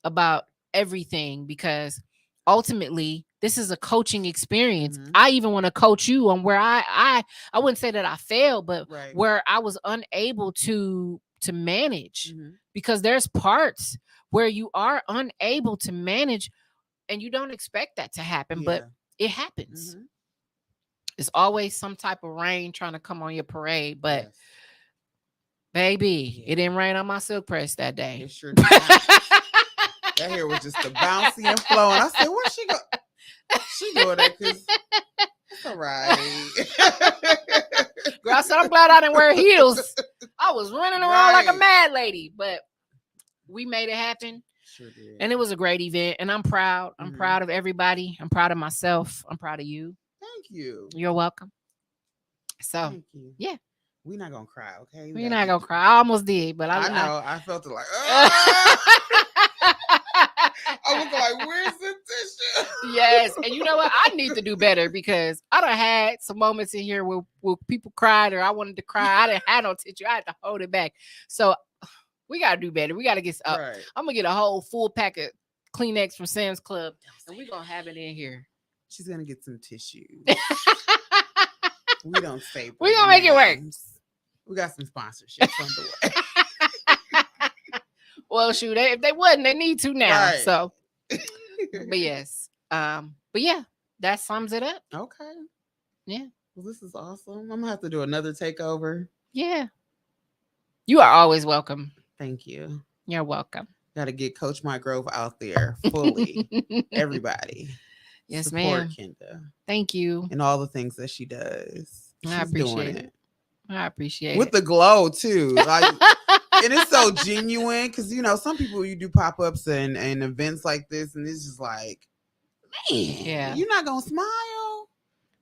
about everything because ultimately this is a coaching experience. Mhm. I even want to coach you on where I wouldn't say that I failed, but Right. where I was unable to manage Mhm. because there's parts where you are unable to manage and you don't expect that to happen, but Yeah. it happens. Mhm. It's always some type of rain trying to come on your parade, but Yes. baby, it Yeah. didn't rain on my silk press that It day. sure did not. That hair was just a bouncy and flowing. I said, "Where's she go? She doing that because it's all right." Girl, I said, I'm glad I didn't wear heels. I was running around like a Right. mad lady, but we made it happen. Sure did. And it was a great event. And I'm proud. I'm Mhm. proud of everybody. I'm proud of myself. I'm proud of you. Thank you. You're welcome. So, Thank you. yeah, We're not gonna cry, okay? We we're gotta not keep going to it. cry. I almost did, but I I know. I felt it like, I I was like, where's the tissue? yes, and you know what? I need to do better because I done had some moments in here where people cried or I wanted to cry. I didn't have no tissue. I had to hold it back. So we gotta do better. We gotta get up. Right. I'm gonna get a whole full pack of Kleenex from Sam's Club, and we're gonna have it in here. She's gonna get some tissues. We don't say We brand gonna make it work. names. We got some sponsorships on the way. Well, shoot, if they wouldn't, they need to now. Right. So, but yes, but yeah, that sums it up. Okay. Yeah, Well, this is awesome. I'm gonna have to do another takeover. yeah. You are always welcome. Thank you. You're welcome. Got to get Coach My Grove out there fully. Everybody Yes, support ma'am. Kenda Thank you. and all the things that she does. I She's doing appreciate it it. I appreciate with it. the glow too. Like And it's so genuine because some people you do pop-ups and events like this, and it's just like, man, Yeah. you're not gonna smile.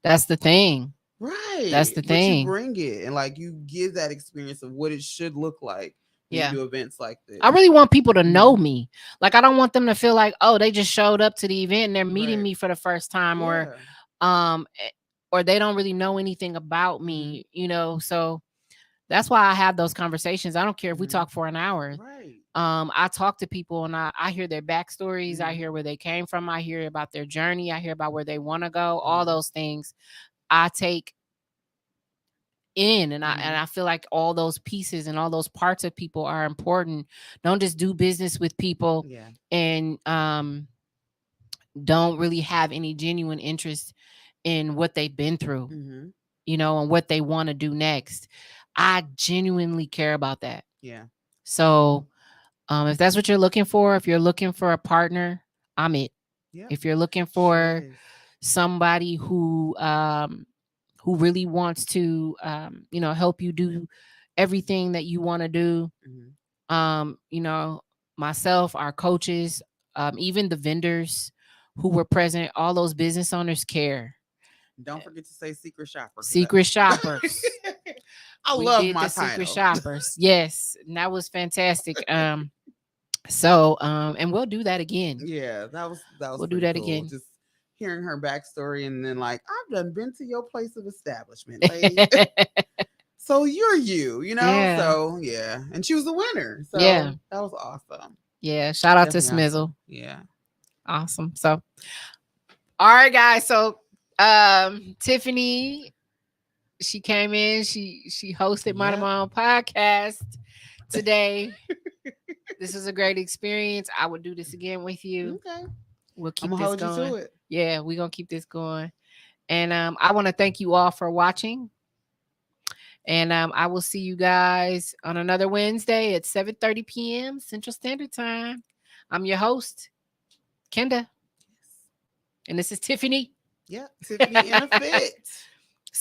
That's the thing. That's Right. the But you thing. bring it and like you give that experience of what it should look like when you Yeah. do events like I this. really want people to know Mhm. me. Like I don't want them to feel like, oh, they just showed up to the event and they're meeting Right. me for the first time, Yeah. um eh, or they don't really know anything about Hmm. me. So that's why I have those conversations. I don't care if we Hmm. talk for an hour. Right. I talk to people and I hear their backstories. I Hmm. hear where they came from. I hear about their journey. I hear about where they want to go. All Hmm. those things I take in, and I and Hmm. I feel like all those pieces and all those parts of people are important. Don't just do business with people Yeah. and don't really have any genuine interest in what they've been through, Hmm. and what they want to do next. I genuinely care about that. Yeah. So, if that's what you're looking for, if you're looking for a partner, I'm it. Yep. If you're looking She for is. somebody who really wants to help you do everything that you want to do, Hmm. um, you know, myself, our coaches, even the vendors who were present, all those business owners care. Don't forget to say secret shopper because Secret shoppers. I We love did my the secret title. shoppers. Yes, and that was fantastic. So and we'll do that again. Yeah, that was We'll do pretty that cool. again. Just hearing her backstory and then like I've done been to your place of establishment, lady. So you're you. Yeah. So yeah, and she was the winner. Yeah. So that was awesome. Yeah. Shout out to Definitely Smizzle. awesome. Yeah. Awesome. So all right, guys. So Tiffany, she came in, she hosted Mind Yep. My Own podcast today. This was a great experience. I would do this again with you. Okay. We'll I'm keep gonna this hold you to going. it. Yeah, we're gonna keep this going. And I want to thank you all for watching. And I will see you guys on another Wednesday at 7:30 p.m. Central Standard Time. I'm your host, Kenda, Yes. and this is Tiffany. Yep. Tiffany in a fit.